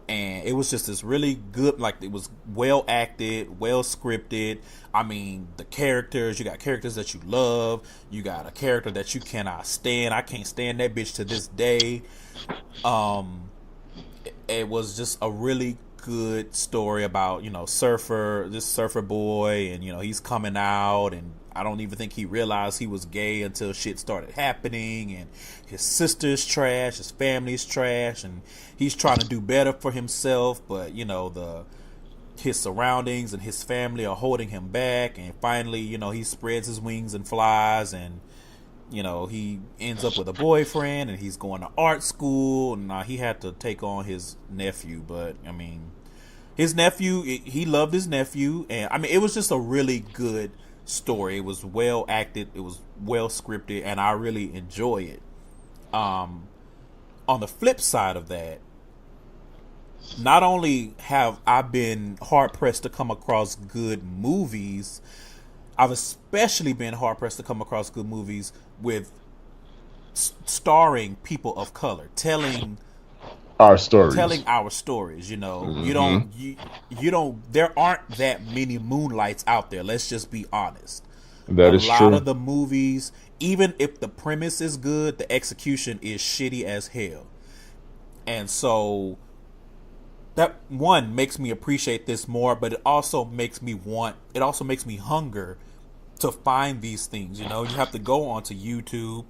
And it was just this really good, it was well acted, well scripted. I mean, the characters, you got characters that you love. You got a character that you cannot stand. I can't stand that bitch to this day. It was just a really good story about, this surfer boy, and, he's coming out, and I don't even think he realized he was gay until shit started happening, and his sister's trash, his family's trash, and he's trying to do better for himself, but his surroundings and his family are holding him back, and finally, he spreads his wings and flies, and he ends up with a boyfriend, and he's going to art school, and he had to take on his nephew, but I mean, his nephew, he loved his nephew, and I mean, it was just a really good story. It was well acted, it was well scripted, and I really enjoy it. On the flip side of that, not only have I been hard pressed to come across good movies, I've especially been hard pressed to come across good movies with starring people of color, telling our stories. You don't. There aren't that many Moonlights out there. Let's just be honest. That is true. A lot of the movies, even if the premise is good, the execution is shitty as hell. And so that one makes me appreciate this more, but it also makes me hunger to find these things. You have to go onto YouTube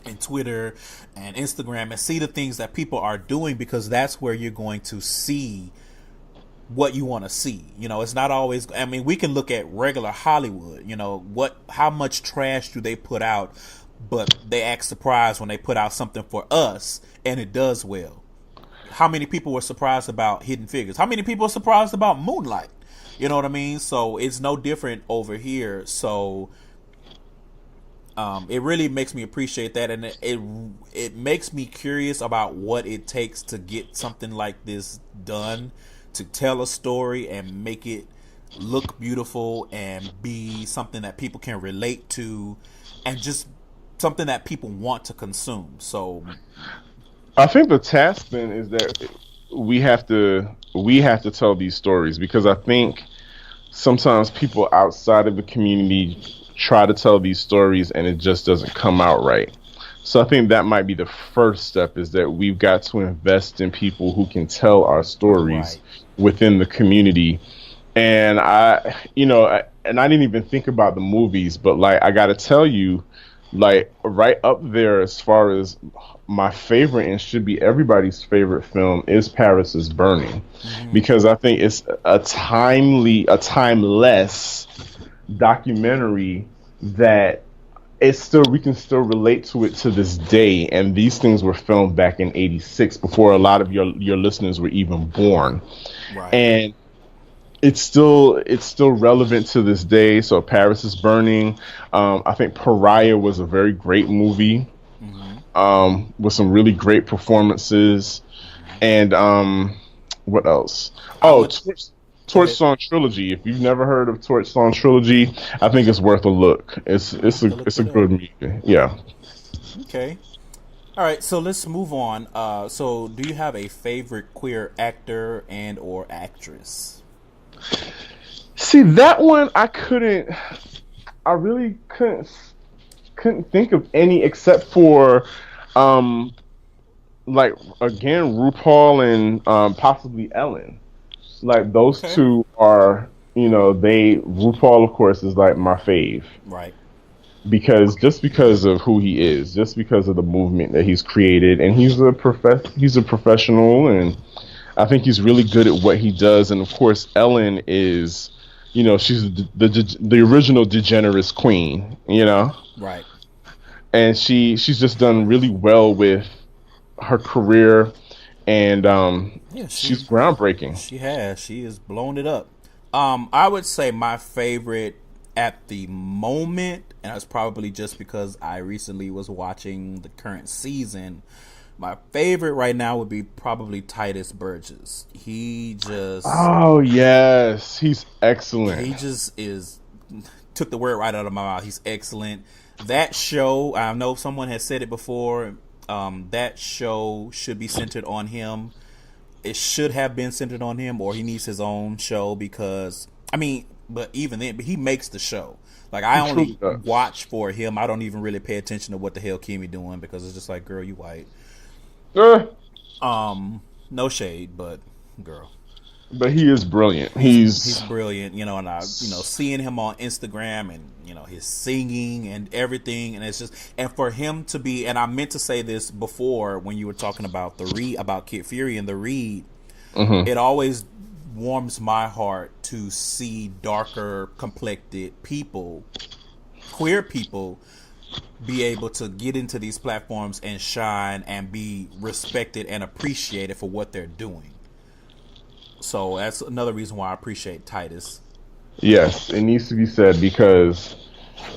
and Twitter and Instagram and see the things that people are doing, because that's where you're going to see what you want to see. It's not always, I mean, we can look at regular Hollywood, how much trash do they put out, but they act surprised when they put out something for us and it does well. How many people were surprised about Hidden Figures? How many people are surprised about Moonlight? You know what I mean? So it's no different over here. So It really makes me appreciate that, and it makes me curious about what it takes to get something like this done, to tell a story and make it look beautiful and be something that people can relate to, and just something that people want to consume. So, I think the task then is that we have to tell these stories, because I think sometimes people outside of the community try to tell these stories and it just doesn't come out right. So I think that might be the first step, is that we've got to invest in people who can tell our stories right, within the community. And I didn't even think about the movies, but like I got to tell you, like right up there as far as my favorite, and should be everybody's favorite film, is Paris is Burning, mm-hmm. because I think it's a timeless documentary that it's still we can still relate to it to this day. And these things were filmed back in '86, before a lot of your listeners were even born, Right. and it's still relevant to this day. So Paris is Burning. I think Pariah was a very great movie, Mm-hmm. with some really great performances. And what else? I Oh, would go Torch ahead. Song Trilogy. If you've never heard of Torch Song Trilogy, I think it's worth a look. I It's have a to look it's a that up. good movie. Yeah. Okay. All right. So let's move on. So do you have a favorite queer actor and or actress? See, that one I really couldn't think of any, except for um like again RuPaul and possibly Ellen. Like those Okay. two are, they RuPaul of course is like my fave, Right. because of who he is, just because of the movement that he's created, and he's a professional, and I think he's really good at what he does. And of course Ellen is, she's the original DeGeneres queen, Right. and she's just done really well with her career, and Yeah. she's groundbreaking. She has blown it up. I would say my favorite at the moment, and that's probably just because I recently was watching the current season. My favorite right now would be probably Titus Burgess. Oh yes, he's excellent. He just is took the word right out of my mouth. He's excellent. That show, I know someone has said it before. That show should be centered on him. It should have been centered on him, or he needs his own show, because I mean, but even then, but he makes the show. Like I He truly only does. watch for him. I don't even really pay attention to what the hell Kimmy doing, because it's just like, girl, you white. Uh, No shade, but girl, but he is brilliant. he's He's brilliant, and I seeing him on Instagram, and his singing and everything, and it's just, and for him to be, and I meant to say this before when you were talking about the read, about Kid Fury and the read, hmm it always warms my heart to see darker complected people, queer people, be able to get into these platforms and shine and be respected and appreciated for what they're doing. So that's another reason why I appreciate Titus. yes, it needs to be said, because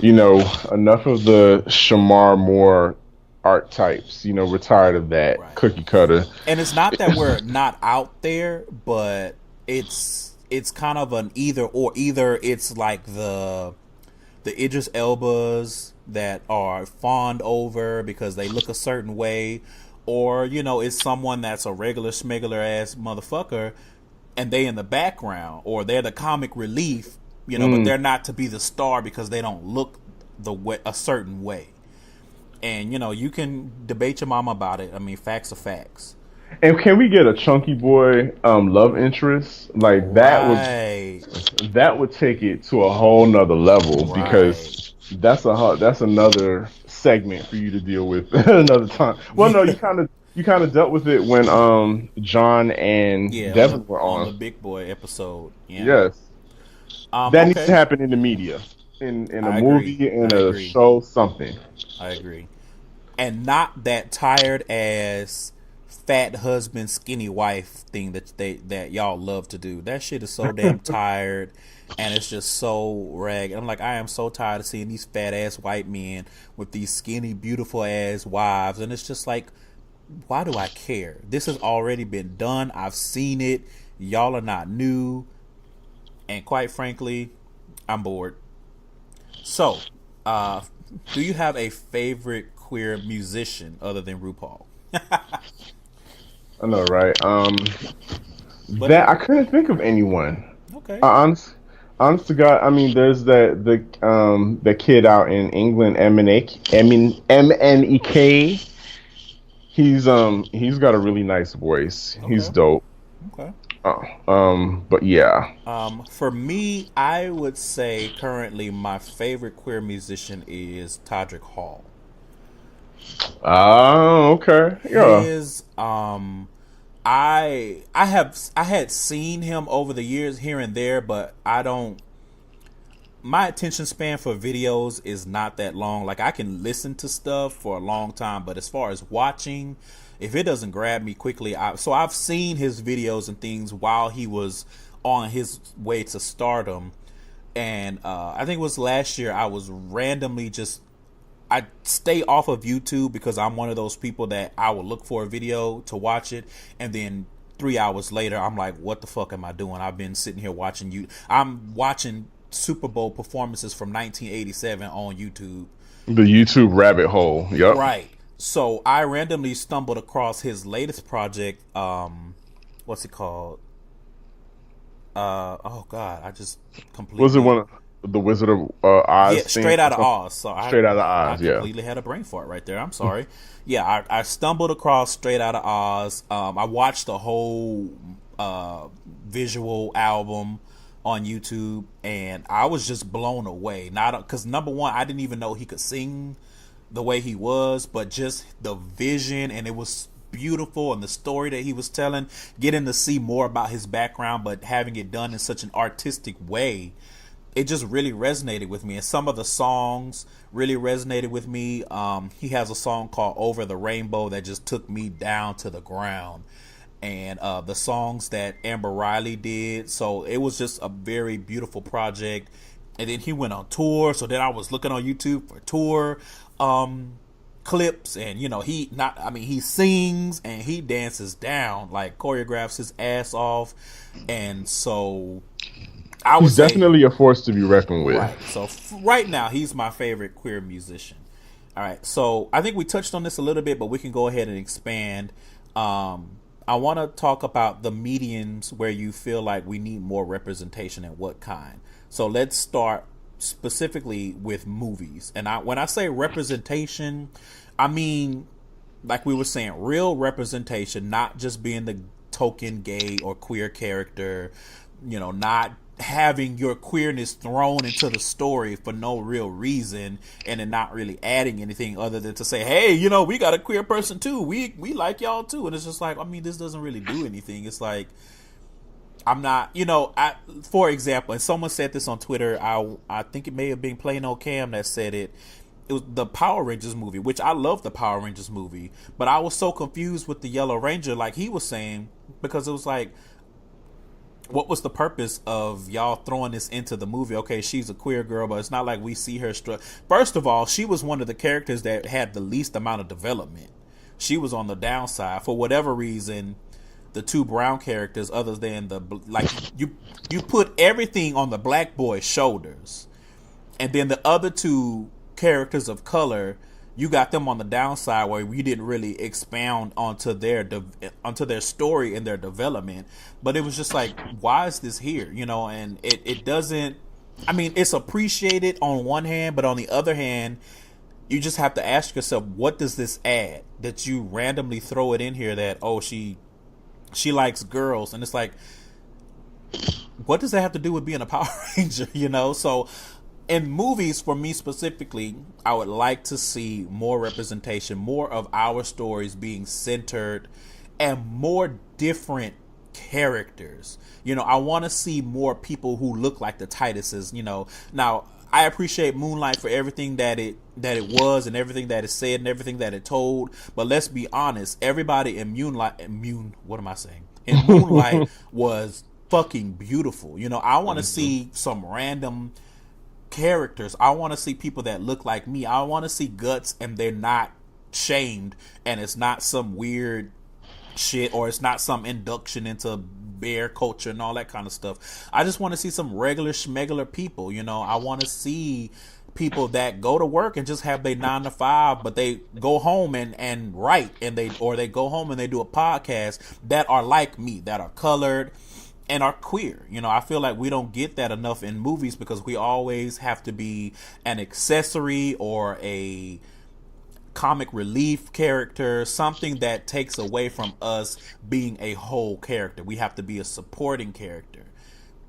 enough of the Shamar Moore archetypes. We're tired of that Right. cookie cutter. And it's not that we're not out there, but it's kind of an either or. Either it's like the Idris Elbas that are fawned over because they look a certain way, or it's someone that's a regular smuggler ass motherfucker, and they in the background, or they're the comic relief, but Mm. they're not to be the star because they don't look the way, a certain way. And you can debate your mama about it. I mean, facts are facts. And can we get a chunky boy love interest? Like Right. that would take it to a whole nother level, Right. because that's another segment for you to deal with another time. Well, no, Yeah. you kind of dealt with it when John and Yeah, Devin were on the on. Big Boy episode. Yeah. Yes, that needs to Okay. happen in the media, in a I agree. movie, in I a agree. show, something. I agree. And not that tired ass fat husband, skinny wife thing that y'all love to do. That shit is so damn tired, and it's just so ragged. I'm like, I am so tired of seeing these fat ass white men with these skinny, beautiful ass wives, and it's just like, why do I care? This has already been done. I've seen it. Y'all are not new, and quite frankly, I'm bored. So, do you have a favorite queer musician other than RuPaul? I know, right? But That I couldn't think of anyone. okay, Honest to God, I mean, there's the kid out in England, MNEK. He's got a really nice voice. He's okay, dope. okay. But yeah. For me, I would say currently my favorite queer musician is Todrick Hall. Oh, okay. Yeah. His I had seen him over the years here and there, but I don't. My attention span for videos is not that long. Like, I can listen to stuff for a long time, but as far as watching, if it doesn't grab me quickly, so I've seen his videos and things while he was on his way to stardom, and I think it was last year I was randomly just I stay off of YouTube because I'm one of those people that I will look for a video to watch it, and then 3 hours later I'm like, what the fuck am I doing? I've been sitting here watching you. I'm watching Super Bowl performances from 1987 on YouTube. The YouTube rabbit hole. Yep. Right. So I randomly stumbled across his latest project. What's it called? Oh God, I just Was it completely. one of the Wizard of Oz Yeah, thing? Straight out of Oz. So Straight out of I Oz, yeah. completely had a brain fart right there. I'm sorry. Yeah, I stumbled across Straight Out of Oz. I watched the whole visual album on YouTube, and I was just blown away. Not because number one, I didn't even know he could sing the way he was, but just the vision, and it was beautiful, and the story that he was telling, getting to see more about his background, but having it done in such an artistic way, it just really resonated with me. And some of the songs really resonated with me. He has a song called Over the Rainbow that just took me down to the ground, and the songs that Amber Riley did, so it was just a very beautiful project. And then he went on tour, so then I was looking on YouTube for tour clips, and he sings and he dances down, like choreographs his ass off, and so I would He's say, definitely a force to be reckoned with. right. So right now he's my favorite queer musician. All right, so I think we touched on this a little bit, but we can go ahead and expand. I want to talk about the mediums where you feel like we need more representation, and what kind. So let's start specifically with movies. And when I say representation, I mean, like we were saying, real representation, not just being the token gay or queer character, not having your queerness thrown into the story for no real reason, and then not really adding anything other than to say, hey, we got a queer person too, we like y'all too. And it's just like, I mean, this doesn't really do anything. It's like, I'm not, for example, and someone said this on Twitter, I think it may have been Plain Old Cam that said it. It was the Power Rangers movie, which I love the Power Rangers movie, but I was so confused with the Yellow Ranger, like he was saying, because it was like, what was the purpose of y'all throwing this into the movie? Okay, she's a queer girl, but it's not like we see her First of all, she was one of the characters that had the least amount of development. She was on the downside for whatever reason. The two brown characters, other than you put everything on the black boy's shoulders, and then the other two characters of color, you got them on the downside where you didn't really expound onto their story and their development. But it was just like, why is this here? And it doesn't. I mean, it's appreciated on one hand, but on the other hand, you just have to ask yourself, what does this add that you randomly throw it in here that, oh, she likes girls, and it's like, what does that have to do with being a Power Ranger? So in movies, for me specifically, I would like to see more representation, more of our stories being centered, and more different characters. I want to see more people who look like the Tituses. Now, I appreciate Moonlight for everything that it was and everything that it said and everything that it told. But let's be honest, everybody in what am I saying? In Moonlight was fucking beautiful. You know, I want to see some random characters. I want to see people that look like me. I want to see guts and they're not shamed and it's not some weird shit or it's not some induction into bear culture and all that kind of stuff. I just want to see some regular schmegular people. You know, I want to see people that go to work and just have their 9 to 5, but they go home and write, and they go home and they do a podcast that are like me, that are colored and are queer. You know, I feel like we don't get that enough in movies because we always have to be an accessory or a comic relief character, something that takes away from us being a whole character. We have to be a supporting character.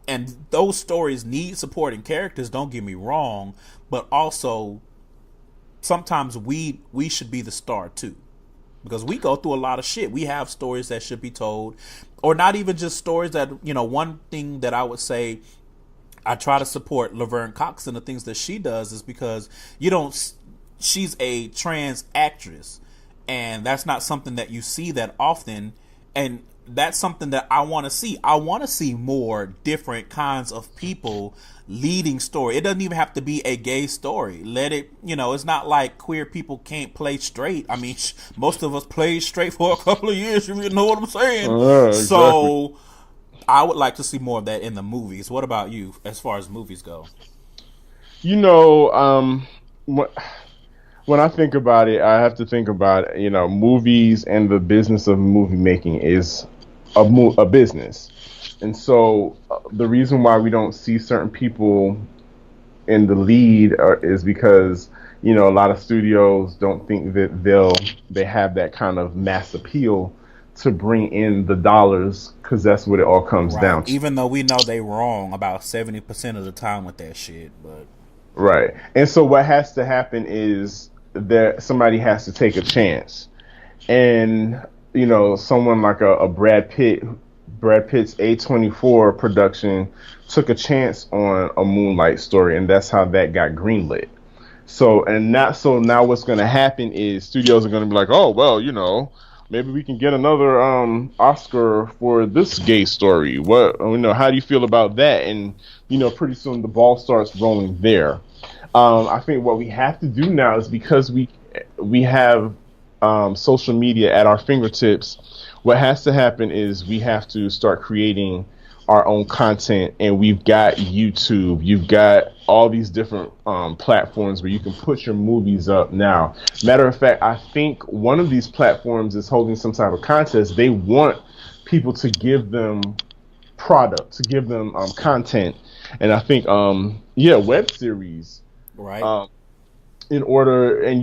And those stories need supporting characters, don't get me wrong, but also sometimes we should be the star too. Because we go through a lot of shit. We have stories that should be told, or not even just stories that, you know, one thing that I would say I try to support Laverne Cox and the things that she does is because she's a trans actress, and that's not something that you see that often, and that's something that I want to see. I want to see more different kinds of people leading story. It doesn't even have to be a gay story. Let it, you know, it's not like queer people can't play straight. I mean, most of us played straight for a couple of years, you know what I'm saying? Exactly. So I would like to see more of that in the movies. What about you as far as movies go? You know, when I think about it, I have to think about, you know, movies and the business of movie making is a business. And so the reason why we don't see certain people in the lead is because, you know, a lot of studios don't think that they have that kind of mass appeal to bring in the dollars, because that's what it all comes down to. Even though we know they wrong about 70% of the time with that shit, but right. And so what has to happen is somebody has to take a chance. And, you know, someone like a Brad Pitt's A24 production took a chance on a Moonlight story, and that's how that got greenlit. So now what's going to happen is studios are going to be like, oh, well, you know, maybe we can get another Oscar for this gay story. What, you know, how do you feel about that? And, you know, pretty soon the ball starts rolling there. I think what we have to do now is, because we have social media at our fingertips, what has to happen is we have to start creating our own content. And we've got YouTube, you've got all these different platforms where you can put your movies up now. Matter of fact, I think one of these platforms is holding some type of contest. They want people to give them product, to give them content. And I think, web series. Right. In order, and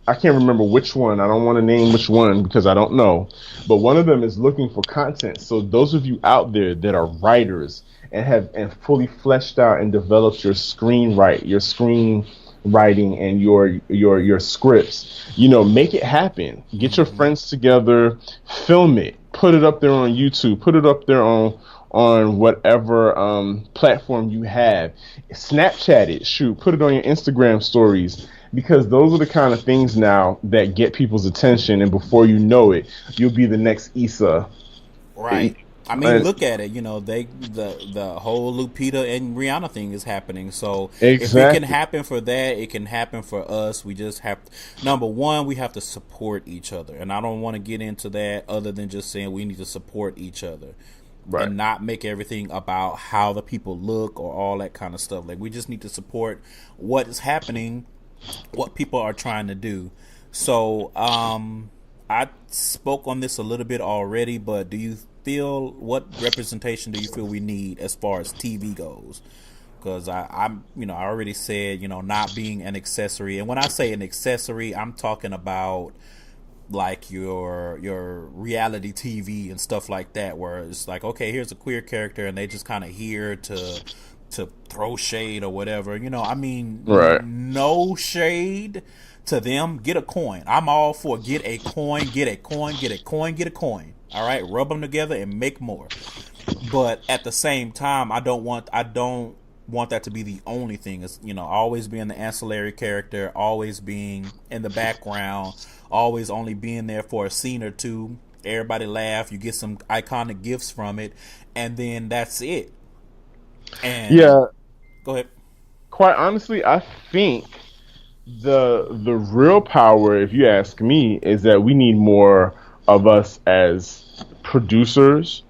I can't remember which one. I don't want to name which one because I don't know. But one of them is looking for content. So those of you out there that are writers and have fully fleshed out and developed your screenwriting and your scripts, you know, make it happen. Get your friends together, film it, put it up there on YouTube, put it up there on whatever platform you have. Snapchat it, put it on your Instagram stories, because those are the kind of things now that get people's attention, and before you know it, you'll be the next Issa. Right. I mean, look at it. You know, the whole Lupita and Rihanna thing is happening. So if it can happen for that, it can happen for us. We just have number one, we have to support each other, and I don't want to get into that other than just saying we need to support each other. Right. And not make everything about how the people look or all that kind of stuff. Like, we just need to support what is happening, what people are trying to do. So I spoke on this a little bit already, but what representation do you feel we need as far as TV goes? Because I already said, you know, not being an accessory. And when I say an accessory, I'm talking about like your reality TV and stuff like that, where it's like, okay, here's a queer character and they just kind of here to throw shade or whatever, you know. I mean, right. No shade to them. Get a coin. I'm all for get a coin, get a coin, get a coin, get a coin. All right, rub them together and make more. But at the same time, I don't want that to be the only thing. Is, always being the ancillary character, always being in the background, always only being there for a scene or two. Everybody laugh, you get some iconic gifts from it, and then that's it. And Yeah, go ahead. quite honestly, I think the real power, if you ask me, is that we need more of us as producers,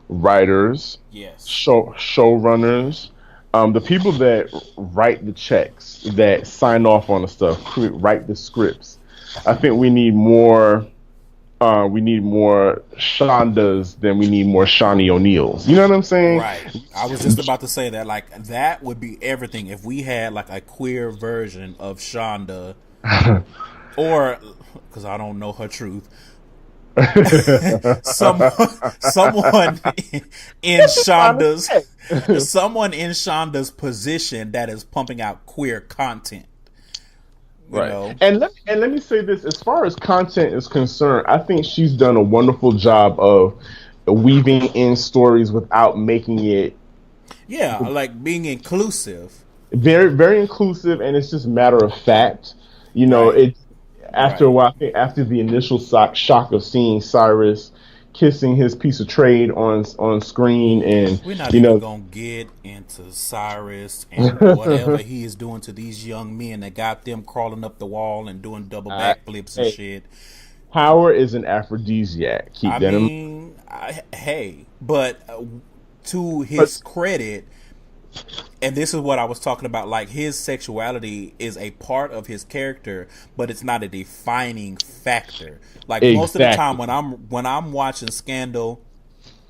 writers, Yes. showrunners, the people that write the checks, that sign off on the stuff, write the scripts. I think we need more. We need more Shondas than we need more Shawnee O'Neills. You know what I'm saying? Right. I was just about to say that. Like, that would be everything if we had like a queer version of Shonda, or because I don't know her truth. Someone in Shonda's position that is pumping out queer content. Right. And let me say this: as far as content is concerned, I think she's done a wonderful job of weaving in stories without making it like being inclusive. very, very inclusive, and it's just matter of fact. Right. It after a while, I think after the initial shock of seeing Cyrus kissing his piece of trade on screen, and we're not even gonna get into Cyrus and whatever he is doing to these young men that got them crawling up the wall and doing double backflips and shit. Power is an aphrodisiac. Keep that in mind. But to his credit, and this is what I was talking about, like, his sexuality is a part of his character, but it's not a defining factor. Like, most of the time when I'm watching Scandal,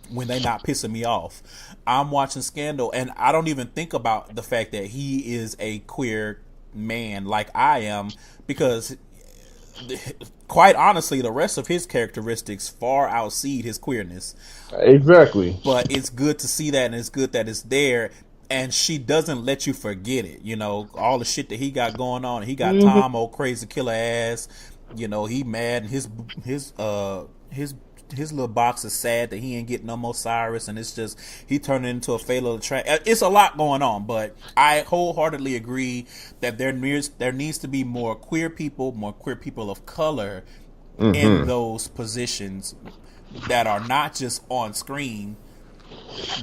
when they not pissing me off, I'm watching Scandal and I don't even think about the fact that he is a queer man like I am, because quite honestly, the rest of his characteristics far outseed his queerness. Exactly. But it's good to see that, and it's good that it's there. And she doesn't let you forget it. All the shit that he got going on. He got Tom, old crazy killer ass. He mad, and his little box is sad that he ain't getting no more Cyrus, and it's just he turned it into a fatal attraction. It's a lot going on, but I wholeheartedly agree that there needs to be more queer people of color in those positions that are not just on screen.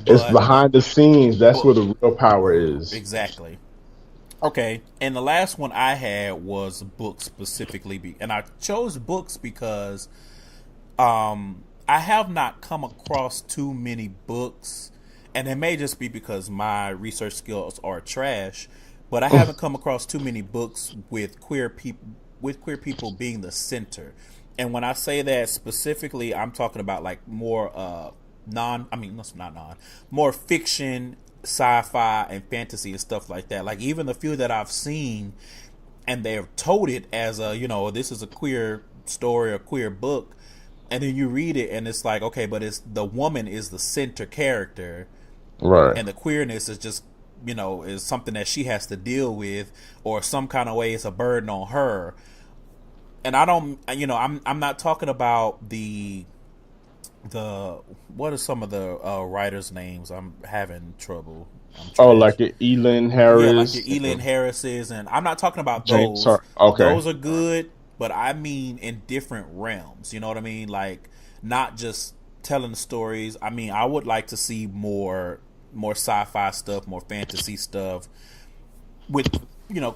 It's behind the scenes. That's where the real power is. Exactly. Okay, and the last one I had was books specifically, and I chose books because I have not come across too many books, and it may just be because my research skills are trash, but I haven't come across too many books with queer people being the center. And when I say that specifically, I'm talking about like more more fiction, sci-fi, and fantasy and stuff like that. Like, even the few that I've seen, and they've told it as this is a queer story or queer book, and then you read it and it's like, okay, but it's the woman is the center character, right? And the queerness is just is something that she has to deal with, or some kind of way it's a burden on her. And I don't, I'm not talking about the what are some of the writers' names? I'm having trouble. Like your Elin Harris. Yeah, like your Elin Harris's, and I'm not talking about those. Okay. Those are good, but I mean in different realms. You know what I mean? Like, not just telling stories. I mean, I would like to see more sci-fi stuff, more fantasy stuff with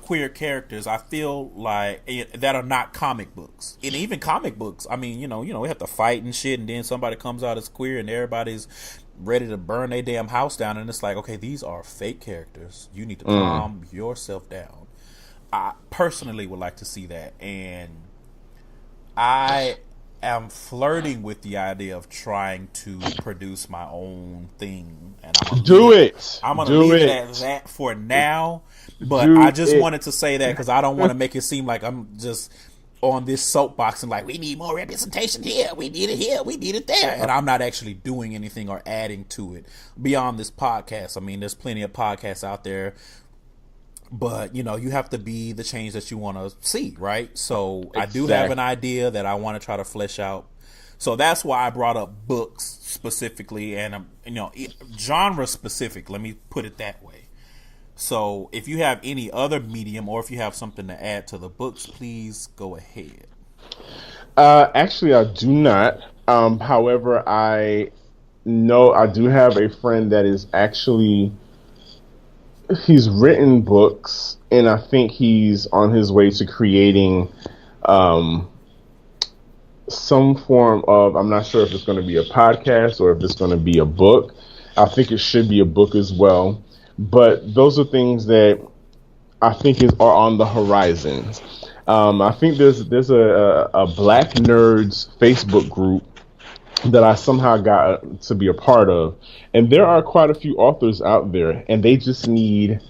queer characters. I feel like that are not comic books, and even comic books. I mean, we have to fight and shit, and then somebody comes out as queer, and everybody's ready to burn their damn house down, and it's like, okay, these are fake characters. You need to calm yourself down. I personally would like to see that, and I am flirting with the idea of trying to produce my own thing, and I'm gonna leave it at that for now. But I just wanted to say that because I don't want to make it seem like I'm just on this soapbox and like, we need more representation here, we need it here, we need it there, and I'm not actually doing anything or adding to it beyond this podcast. I mean, there's plenty of podcasts out there, but you have to be the change that you want to see, right? So exactly. I do have an idea that I want to try to flesh out. So that's why I brought up books specifically, and genre specific. Let me put it that way. So if you have any other medium or if you have something to add to the books, please go ahead. Actually, I do not. However, I know I do have a friend that is actually he's written books, and I think he's on his way to creating um, some form of. I'm not sure if it's going to be a podcast or if it's going to be a book. I think it should be a book as well. But those are things that I think are on the horizon. I think there's a Black Nerds Facebook group that I somehow got to be a part of, and there are quite a few authors out there, and they just need,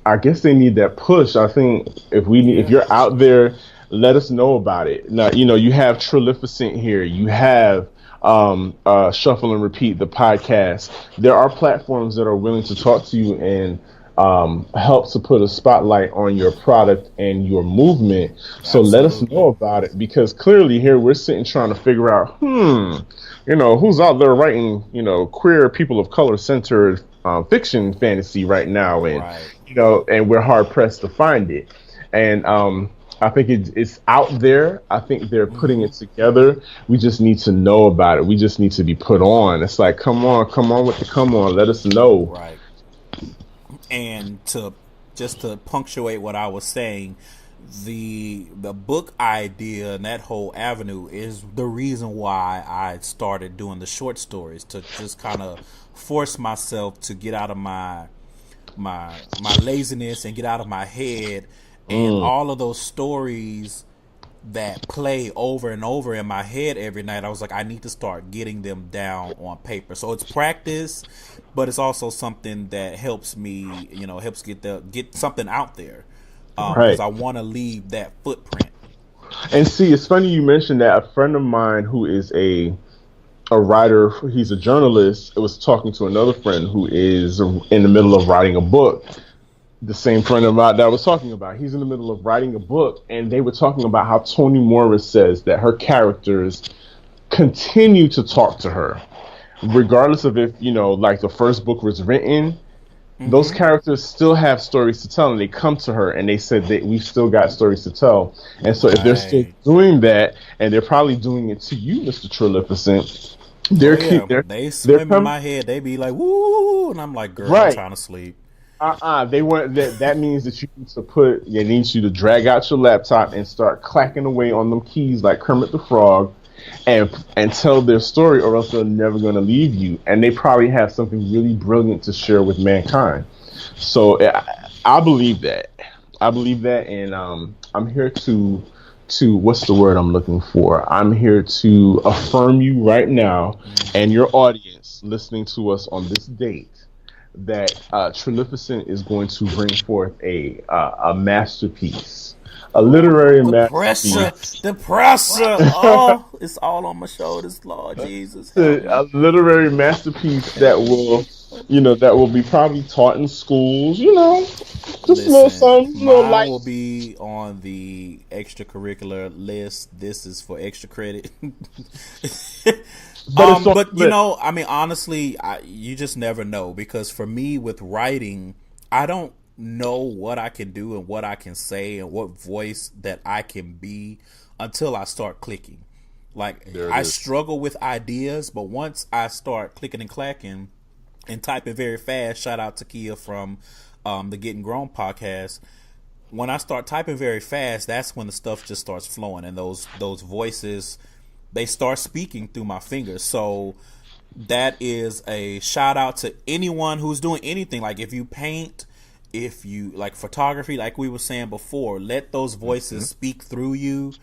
I guess they need that push. I think if Yeah. you're out there, let us know about it. Now, you have Trillificent here, you have Shuffle and Repeat, the podcast. There are platforms that are willing to talk to you and help to put a spotlight on your product and your movement. So let us know Absolutely. about it, because clearly here we're sitting trying to figure out, who's out there writing, queer people of color centered fiction fantasy right now, and Right. and we're hard pressed to find it. And I think it's out there. I think they're putting Mm-hmm. it together. We just need to know about it. We just need to be put on. It's like, come on with the come on. Let us know. Right. And to just to punctuate what I was saying, the book idea and that whole avenue is the reason why I started doing the short stories, to just kind of force myself to get out of my laziness and get out of my head, and Mm, all of those stories that play over and over in my head every night. I was like, I need to start getting them down on paper. So it's practice, but it's also something that helps me, helps get something out there, because right. I want to leave that footprint. And see, it's funny you mentioned that. A friend of mine who is a writer, he's a journalist, was talking to another friend who is in the middle of writing a book. The same friend of mine that I was talking about, he's in the middle of writing a book, and they were talking about how Toni Morris says that her characters continue to talk to her, regardless of if like the first book was written. Those Hmm. characters still have stories to tell, and they come to her and they said that we've still got stories to tell. And so, if they're still Right. doing that, and they're probably doing it to you, Mr. Trillificent, Oh they're yeah, keep they they're swim in come my head. They be like, woo, and I'm like, girl, I'm right. trying to sleep. They want that. That means that you need to put. It needs you to drag out your laptop and start clacking away on them keys like Kermit the Frog, and tell their story, or else they're never going to leave you. And they probably have something really brilliant to share with mankind. So I believe that. I believe that, and I'm here to what's the word I'm looking for? I'm here to affirm you right now and your audience listening to us on this date that Trillificent is going to bring forth a masterpiece, a Ooh, literary the pressure, masterpiece, the pressure. Oh, it's all on my shoulders. Lord Jesus, help me. a literary masterpiece that Help me. will, Help me. that will be probably taught in schools. Just a little Listen, something, a little mine light. will be on the extracurricular list. This is for extra credit. But it's on But the list. I mean, honestly, you just never know, because for me with writing, I don't know what I can do and what I can say and what voice that I can be until I start clicking. Like, There it I is. struggle with ideas, but once I start clicking and clacking and typing very fast, shout out to Kia from the Getting Grown podcast. When I start typing very fast, that's when the stuff just starts flowing, and those voices, they start speaking through my fingers. So that is a shout out to anyone who's doing anything. Like, if you paint, if you like photography, like we were saying before, let those voices speak through you.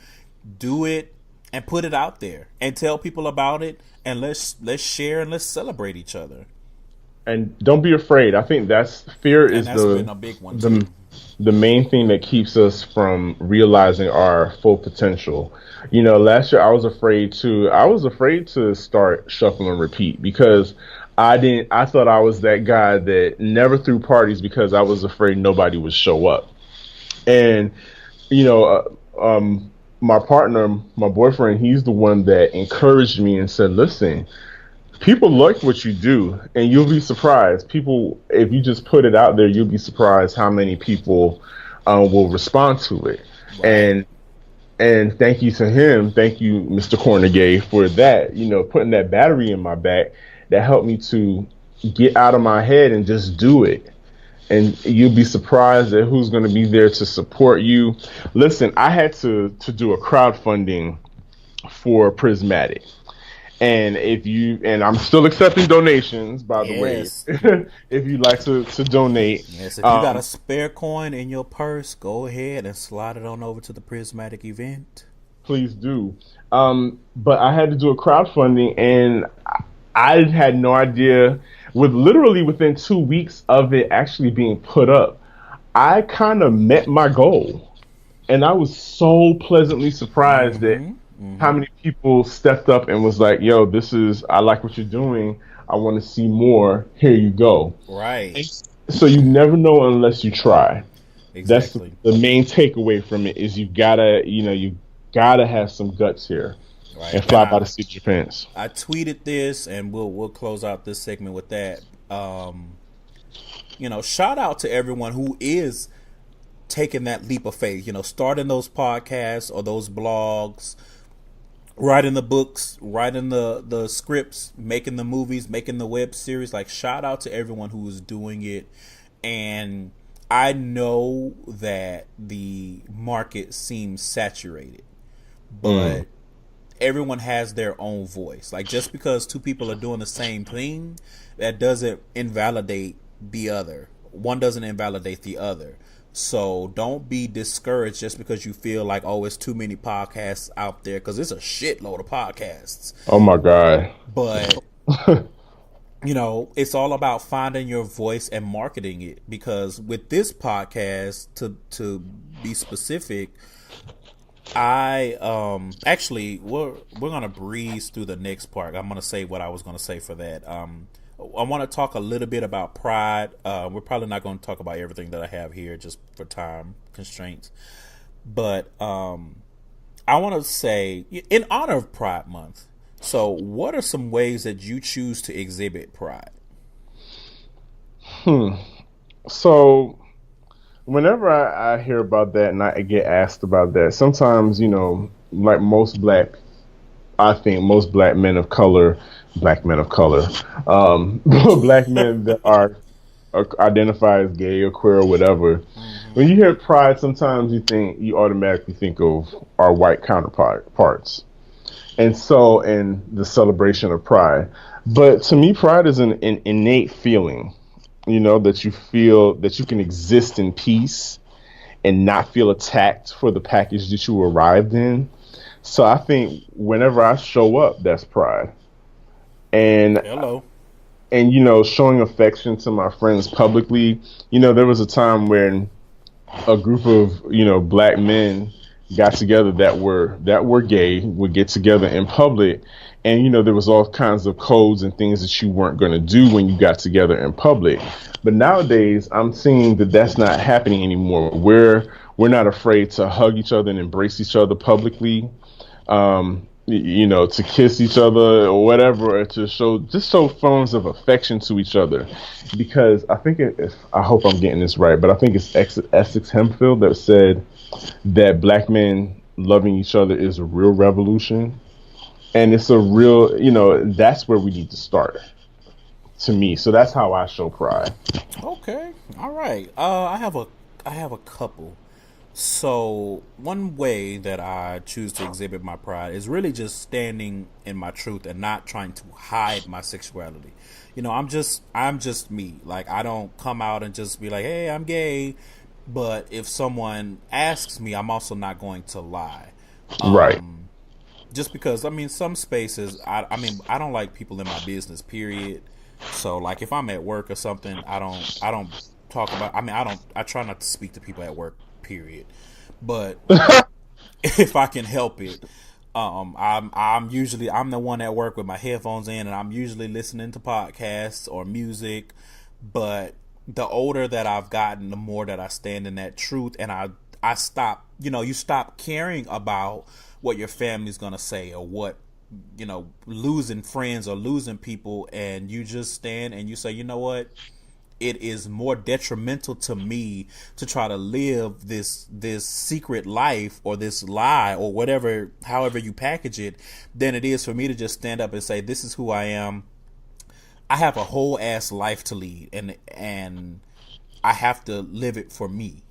Do it and put it out there and tell people about it, and let's share and let's celebrate each other. And don't be afraid. I think that's fear And is that's been a big one the too. the main thing that keeps us from realizing our full potential. Last year I was afraid to start Shuffle and Repeat, because I thought I was that guy that never threw parties because I was afraid nobody would show up. And you know, my partner, my boyfriend, he's the one that encouraged me and said, "Listen, people like what you do, and you'll be surprised. People, if you just put it out there, you'll be surprised how many people will respond to it. Right. And thank you to him, thank you, Mr. Cornegay, for that. Putting that battery in my back that helped me to get out of my head and just do it. And you'll be surprised at who's going to be there to support you. Listen, I had to do a crowdfunding for Prismatic. And I'm still accepting donations, by the way. Yes. If you'd like to donate, Yes. If you got a spare coin in your purse, go ahead and slide it on over to the Prismatic event. please do. But I had to do a crowdfunding, and I had no idea. With literally within 2 weeks of it actually being put up, I kind of met my goal, and I was so pleasantly surprised at Mm-hmm. how Mm-hmm. many people stepped up and was like, "Yo, I like what you're doing. I want to see more. Here you go." Right. So you never know unless you try. That's Exactly. the main takeaway from it is you gotta have some guts here Right. and And fly by the seat of your pants. I tweeted this, and we'll close out this segment with that. Shout out to everyone who is taking that leap of faith. Starting those podcasts or those blogs, writing the books, writing the scripts, making the movies, making the web series. Like, shout out to everyone who is doing it. And I know that the market seems saturated, Mm. but everyone has their own voice. Like, just because two people are doing the same thing, that doesn't invalidate the other. One doesn't invalidate the other. So don't be discouraged just because you feel like, oh, it's too many podcasts out there, because it's a shitload of podcasts. Oh my god. But it's all about finding your voice and marketing it. Because with this podcast, to be specific, I actually we're gonna breeze through the next part. I'm gonna say what I was gonna say for that. I want to talk a little bit about Pride. We're probably not going to talk about everything that I have here just for time constraints. But I want to say, in honor of Pride Month, so what are some ways that you choose to exhibit pride? Hmm. So whenever I hear about that and I get asked about that, sometimes like I think most black men of color, black men that are identify as gay or queer or whatever. Mm-hmm. When you hear pride, sometimes you automatically think of our white counterparts, and the celebration of pride. But to me, pride is an innate feeling, that you feel that you can exist in peace and not feel attacked for the package that you arrived in. So I think whenever I show up, that's pride. And Hello. showing affection to my friends publicly. There was a time when a group of black men got together that were gay would get together in public, and there was all kinds of codes and things that you weren't going to do when you got together in public. But nowadays I'm seeing that that's not happening anymore. We're not afraid to hug each other and embrace each other publicly, to kiss each other or whatever, or to show forms of affection to each other. Because I hope I'm getting this right, but I think it's Essex Hempfield that said that black men loving each other is a real revolution, and it's a real, that's where we need to start. To me, so that's how I show pride. Okay. All right. I have a couple. So one way that I choose to exhibit my pride is really just standing in my truth and not trying to hide my sexuality. I'm just me. Like, I don't come out and just be like, "Hey, I'm gay." But if someone asks me, I'm also not going to lie. Right. Just because, some spaces, I don't like people in my business, period. So, like, if I'm at work or something, I don't talk about. I try not to speak to people at work, period. But if I can help it, I'm the one at work with my headphones in, and I'm usually listening to podcasts or music. But the older that I've gotten, the more that I stand in that truth, and I stop. You stop caring about what your family's gonna say or what losing friends or losing people, and you just stand and you say, you know what, it is more detrimental to me to try to live this secret life or this lie or whatever, however you package it, than it is for me to just stand up and say, this is who I am. I have a whole ass life to lead, and I have to live it for me.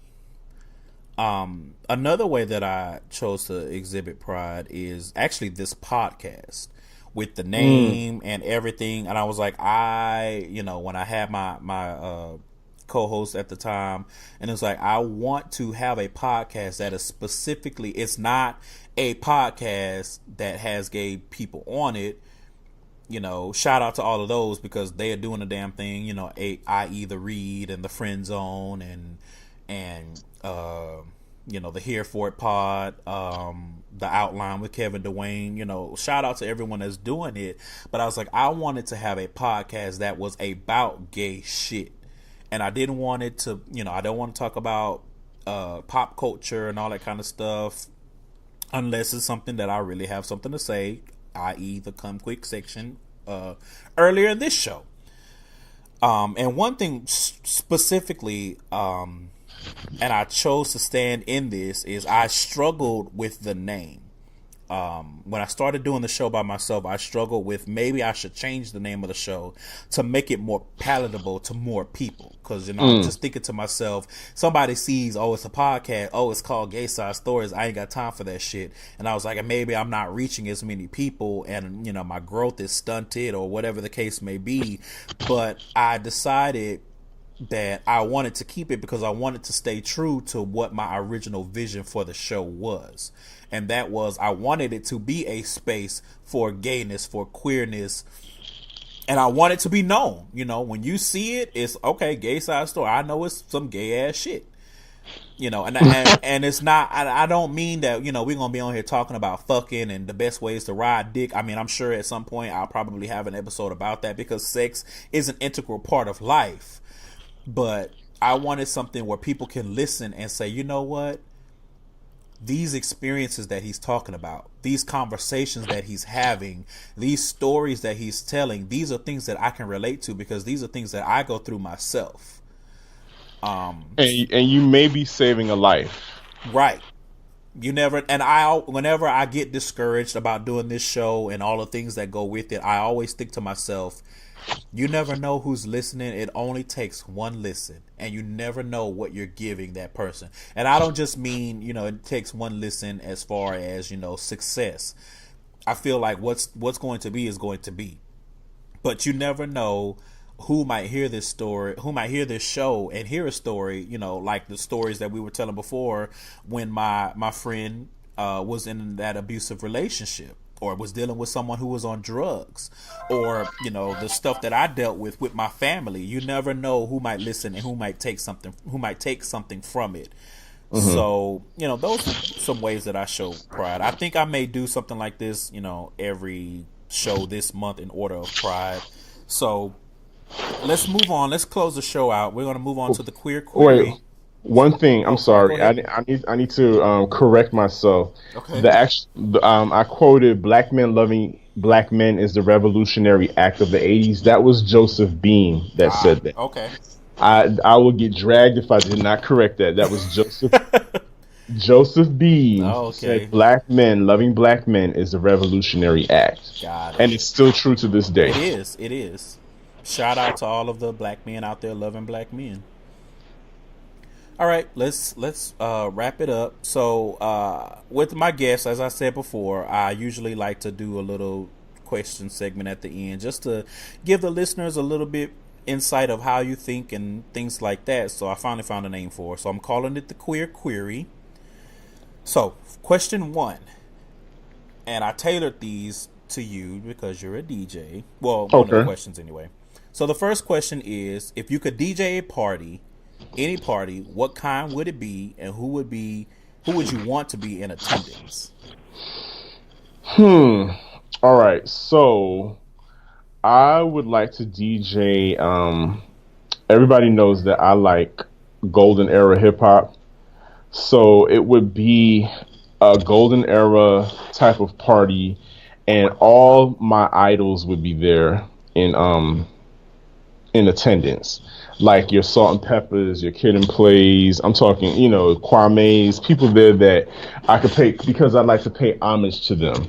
Another way that I chose to exhibit pride is actually this podcast with the name and everything. And I was like, when I had my co-host at the time, and it's like, I want to have a podcast that is specifically, it's not a podcast that has gay people on it. Shout out to all of those, because they are doing the damn thing, i.e. the Read and the Friend Zone and the Here For It pod, the Outline with Kevin Dwayne, shout out to everyone that's doing it. But I was like, I wanted to have a podcast that was about gay shit. And I didn't want it to, I don't want to talk about pop culture and all that kind of stuff unless it's something that I really have something to say, i.e. the Come Quick section earlier in this show. And one thing specifically, and I chose to stand in this, is I struggled with the name. When I started doing the show by myself, I struggled with, maybe I should change the name of the show to make it more palatable to more people. Because, I'm just thinking to myself, somebody sees, oh, it's a podcast, oh, it's called GaysideStories, I ain't got time for that shit. And I was like, maybe I'm not reaching as many people, and, my growth is stunted, or whatever the case may be. But I decided that I wanted to keep it because I wanted to stay true to what my original vision for the show was. And that was, I wanted it to be a space for gayness, for queerness, and I want it to be known. When you see it, it's okay, Gayside Story. I know it's some gay ass shit. And it's not, I don't mean that, we're going to be on here talking about fucking and the best ways to ride dick. I mean, I'm sure at some point I'll probably have an episode about that, because sex is an integral part of life. But I wanted something where people can listen and say, you know what? These experiences that he's talking about, these conversations that he's having, these stories that he's telling, these are things that I can relate to, because these are things that I go through myself. And you may be saving a life. Right. Whenever I get discouraged about doing this show and all the things that go with it, I always think to myself, you never know who's listening. It only takes one listen, and you never know what you're giving that person. And I don't just mean, it takes one listen as far as, success. I feel like what's going to be is going to be. But you never know who might hear this story, who might hear this show and hear a story, like the stories that we were telling before, when my friend was in that abusive relationship, or was dealing with someone who was on drugs, or, the stuff that I dealt with my family. You never know who might listen and who might take something from it. Mm-hmm. So, those are some ways that I show pride. I think I may do something like this, every show this month in order of pride. So let's move on. Let's close the show out. We're going to move on to the queer query. Wait. One thing, I'm sorry, I need to correct myself. Okay. I quoted "Black men loving black men is the revolutionary act of the '80s." That was Joseph Beam that said that. Okay. I will get dragged if I did not correct that. That was Joseph Beam said "Black men loving black men is the revolutionary act." Got it. And it's still true to this day. It is. Shout out to all of the black men out there loving black men. All right, let's wrap it up. So with my guests, as I said before, I usually like to do a little question segment at the end, just to give the listeners a little bit insight of how you think and things like that. So I finally found a name for it. So I'm calling it the Queer Query. So question 1, and I tailored these to you because you're a DJ. Well, one of the questions anyway. So the first question is, if you could DJ a party, any party, what kind would it be, and who would you want to be in attendance? All right, so I would like to DJ. Everybody knows that I like golden era hip hop, so it would be a golden era type of party, and all my idols would be there in attendance. Like your Salt and Peppers, your Kid and Plays. I'm talking, Kwame's, people there that I could pay, because I'd like to pay homage to them.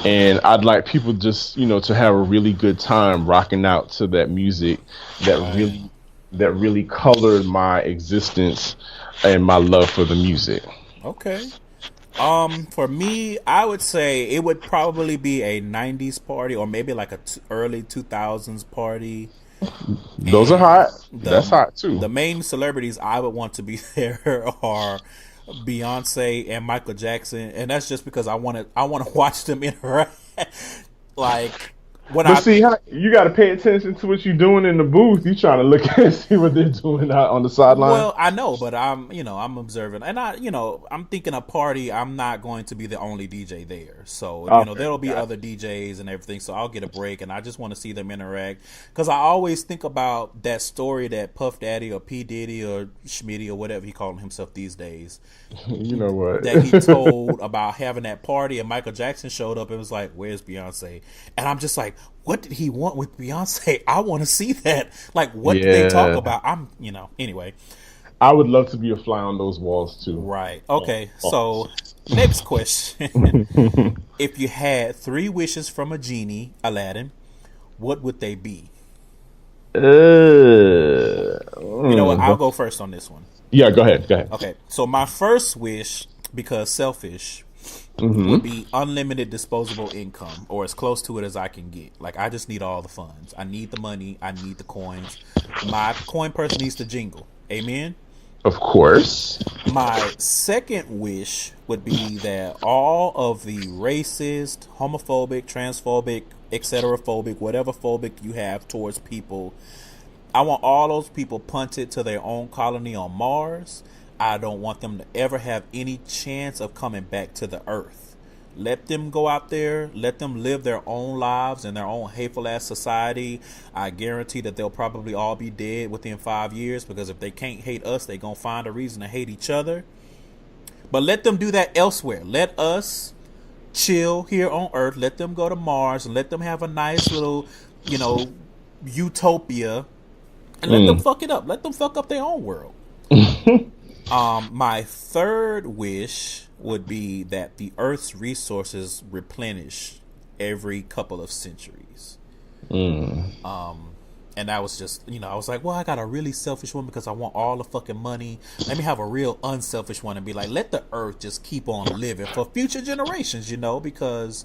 And I'd like people just, to have a really good time rocking out to that music that really colored my existence and my love for the music. Okay. For me, I would say it would probably be a 90s party or maybe like a early 2000s party. Those are hot. That's hot too. The main celebrities I would want to be there are Beyonce and Michael Jackson, and that's just because I want to watch them interact. Like see, you got to pay attention to what you're doing in the booth. You trying to look and see what they're doing out on the sideline. Well, I know, but I'm observing, and I'm thinking a party. I'm not going to be the only DJ there, so there'll be other DJs and everything. So I'll get a break, and I just want to see them interact, because I always think about that story that Puff Daddy or P Diddy or Schmitty or whatever he calling himself these days. You know what? That he told about having that party, and Michael Jackson showed up and was like, "Where's Beyonce?" And I'm just like, what did he want with Beyonce? I want to see that. Like, what did they talk about? Anyway. I would love to be a fly on those walls too. Right. Okay. So, next question. If you had 3 wishes from a genie, Aladdin, what would they be? You know what? I'll go first on this one. Yeah, go ahead. Okay. So, my first wish, because selfish, would be unlimited disposable income, or as close to it as I can get. Like, I just need all the funds. I need the money. I need the coins. My coin purse needs to jingle. Amen? Of course. My second wish would be that all of the racist, homophobic, transphobic, etc. phobic, whatever phobic you have towards people, I want all those people punted to their own colony on Mars. I don't want them to ever have any chance of coming back to the earth. Let them go out there. Let them live their own lives in their own hateful ass society. I guarantee that they'll probably all be dead within 5 years, because if they can't hate us, they're going to find a reason to hate each other. But let them do that elsewhere. Let us chill here on earth. Let them go to Mars and let them have a nice little, utopia, and let them fuck it up. Let them fuck up their own world. My third wish would be that the Earth's resources replenish every couple of centuries. And that was just, I was like, well, I got a really selfish one because I want all the fucking money. Let me have a real unselfish one and be like, let the Earth just keep on living for future generations, because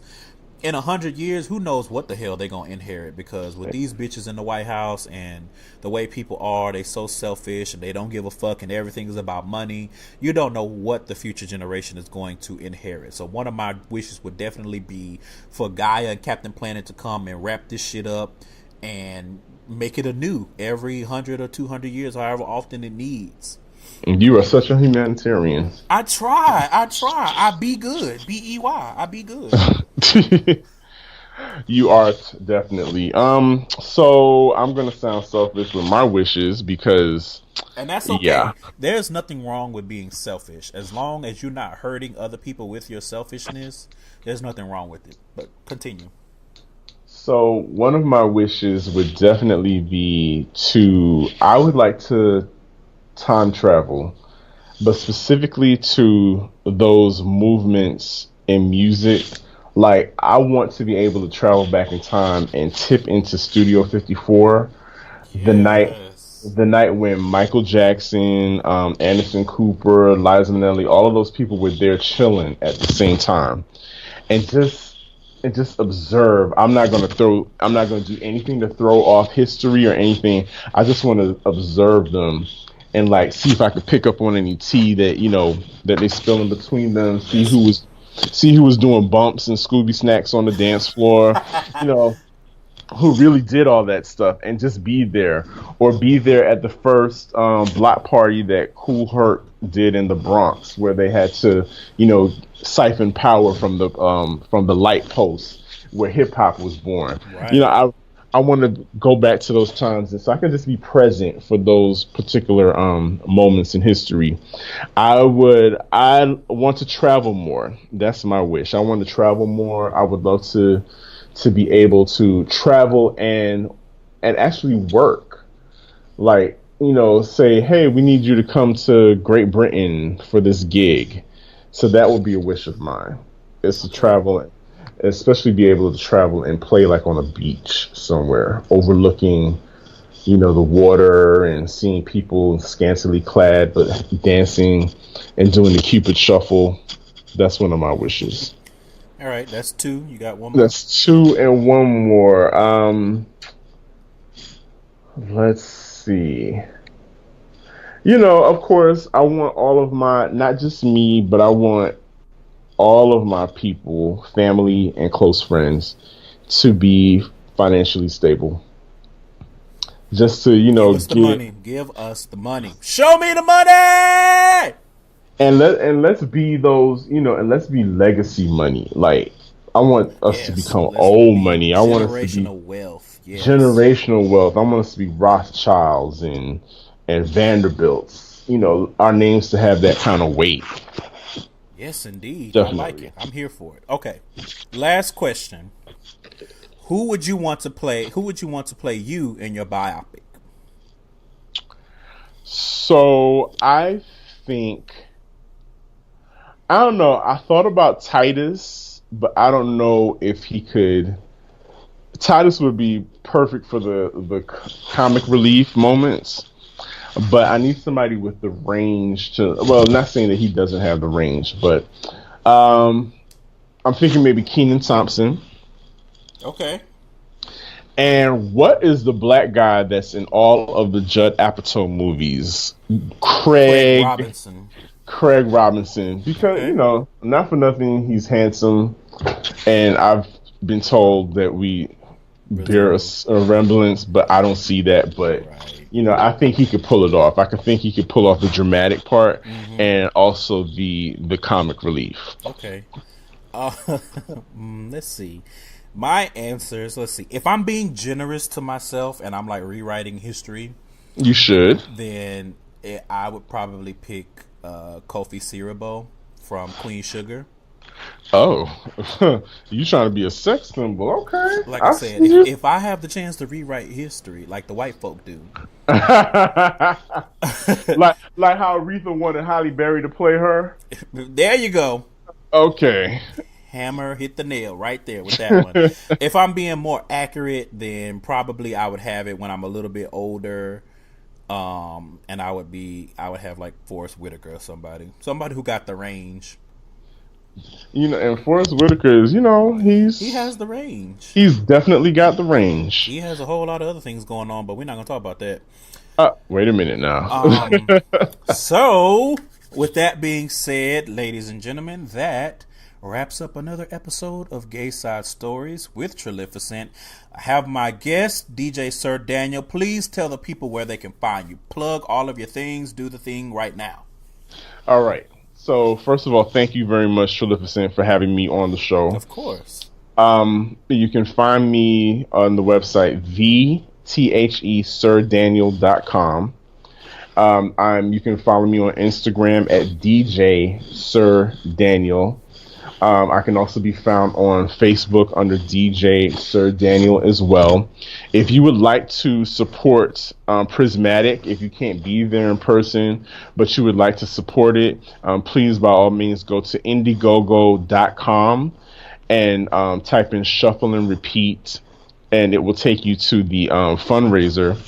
in 100 years, who knows what the hell they're going to inherit, because with these bitches in the White House and the way people are, they so selfish and they don't give a fuck and everything is about money. You don't know what the future generation is going to inherit. So one of my wishes would definitely be for Gaia and Captain Planet to come and wrap this shit up and make it anew every 100 or 200 years, however often it needs. You are such a humanitarian. I try. I be good. B-E-Y. I be good. You are definitely. So I'm gonna sound selfish with my wishes, because, and that's okay. Yeah. There's nothing wrong with being selfish as long as you're not hurting other people with your selfishness. There's nothing wrong with it. But continue. So one of my wishes would definitely be I would like to time travel, but specifically to those movements in music. Like, I want to be able to travel back in time and tip into Studio 54, yes. the night when Michael Jackson, Anderson Cooper, Liza Minnelli, all of those people were there chilling at the same time, and just observe. I'm not going to do anything to throw off history or anything. I just want to observe them and see if I could pick up on any tea that they spill in between them. See who was doing bumps and Scooby snacks on the dance floor, who really did all that stuff, and just be there, or be there at the first block party that Kool Herc did in the Bronx, where they had to, siphon power from the light post where hip hop was born. Right. I want to go back to those times, and so I can just be present for those particular moments in history. I want to travel more. That's my wish. I want to travel more. I would love to be able to travel and actually work. Like, say, hey, we need you to come to Great Britain for this gig. So that would be a wish of mine. Is to travel, especially be able to travel and play like on a beach somewhere, overlooking, the water and seeing people scantily clad but dancing and doing the Cupid shuffle. That's one of my wishes. All right, that's 2. You got one more? That's 2 and one more. Let's see. Of course, I want all of my, not just me, but I want all of my people, family, and close friends to be financially stable. Just to, give us the money. Give us the money. Show me the money. And let's be those, and let's be legacy money. Like, I want us to become old money. I want us to be generational wealth. Yes. Generational wealth. I want us to be Rothschilds and Vanderbilts. Our names to have that kind of weight. Yes, indeed. Definitely. I like it. I'm here for it. Okay. Last question. Who would you want to play you in your biopic? So I don't know. I thought about Titus, but I don't know if he could. Titus would be perfect for the comic relief moments, but I need somebody with the range to. Well, not saying that he doesn't have the range, but I'm thinking maybe Kenan Thompson. Okay. And what is the black guy that's in all of the Judd Apatow movies? Craig Robinson. Craig Robinson. Because, not for nothing, he's handsome. And I've been told that we bear a resemblance, but I don't see that. But, I think he could pull it off. I can think he could pull off the dramatic part and also the comic relief. Okay. Let's see. My answers, let's see. If I'm being generous to myself and I'm like rewriting history, you should. Then I would probably pick Kofi Siriboe from Queen Sugar. Oh, you trying to be a sex symbol? Okay. Like I said, if I have the chance to rewrite history, like the white folk do, like how Aretha wanted Halle Berry to play her. There you go. Okay. Hammer hit the nail right there with that one. If I'm being more accurate, then probably I would have it when I'm a little bit older, and I would have like Forrest Whitaker or somebody who got the range. And Forrest Whitaker is, he has the range. He's definitely got the range. He has a whole lot of other things going on, but we're not gonna talk about that. Wait a minute now. So, with that being said, ladies and gentlemen, that wraps up another episode of Gayside Stories with Trillificent. I have my guest, DJ Sir Daniel. Please tell the people where they can find you. Plug all of your things. Do the thing right now. All right. So, first of all, thank you very much, Trillificent, for having me on the show. Of course. You can find me on the website, theSirDaniel.com. You can follow me on Instagram at DJ Sir Daniel. I can also be found on Facebook under DJ Sir Daniel as well. If you would like to support Prismatic, if you can't be there in person, but you would like to support it, please, by all means, go to Indiegogo.com and type in Shuffle and Repeat, and it will take you to the fundraiser.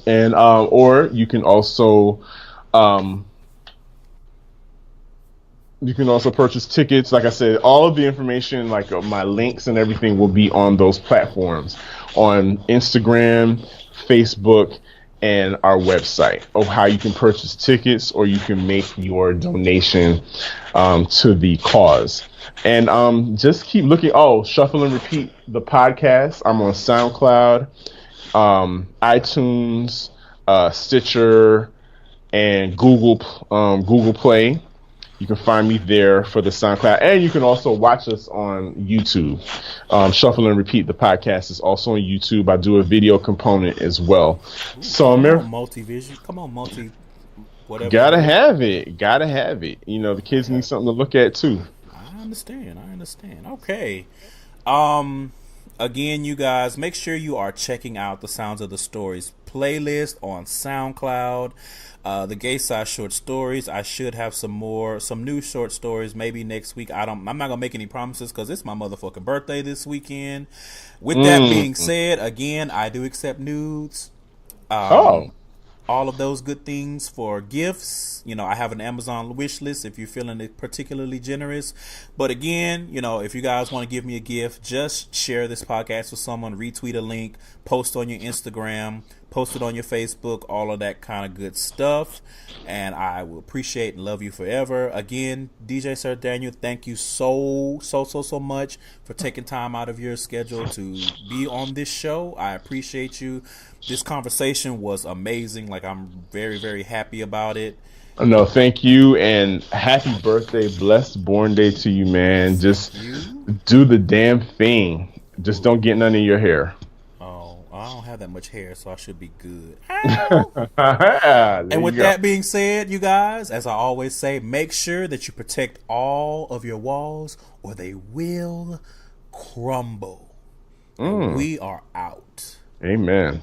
And or you can also purchase tickets. Like I said, all of the information, like my links and everything, will be on those platforms, on Instagram, Facebook, and our website, of how you can purchase tickets or you can make your donation to the cause. And just keep looking. Shuffle and Repeat, the podcast. I'm on SoundCloud, iTunes, Stitcher, and Google Play. You can find me there for the SoundCloud, and you can also watch us on YouTube. Shuffle and Repeat, the podcast, is also on YouTube. I do a video component as well. Ooh, So come Amir, on, multi-vision. Come on, whatever it gotta is. have it. Gotta have it. You know, the kids need something to look at too. I understand. Okay. Again, you guys, make sure you are checking out the Sounds of the Stories playlist on SoundCloud. The Gayside short stories. I should have some new short stories maybe next week. I'm not gonna make any promises because it's my motherfucking birthday this weekend. With that being said, again, I do accept nudes. Oh. All of those good things for gifts. You know, I have an Amazon wish list if you're feeling it particularly generous. But again, you know, if you guys want to give me a gift, just share this podcast with someone, retweet a link, post on your Instagram, post it on your Facebook, all of that kind of good stuff. And I will appreciate and love you forever. Again, DJ Sir Daniel, thank you so much for taking time out of your schedule to be on this show. I appreciate you. This conversation was amazing. Like, I'm very, very happy about it. No, thank you, and happy birthday, blessed born day to you, man. Just do the damn thing. Just don't get none in your hair. Oh, I don't have that much hair, so I should be good. And with that being said, you guys, as I always say, make sure that you protect all of your walls or they will crumble. We are out. Amen.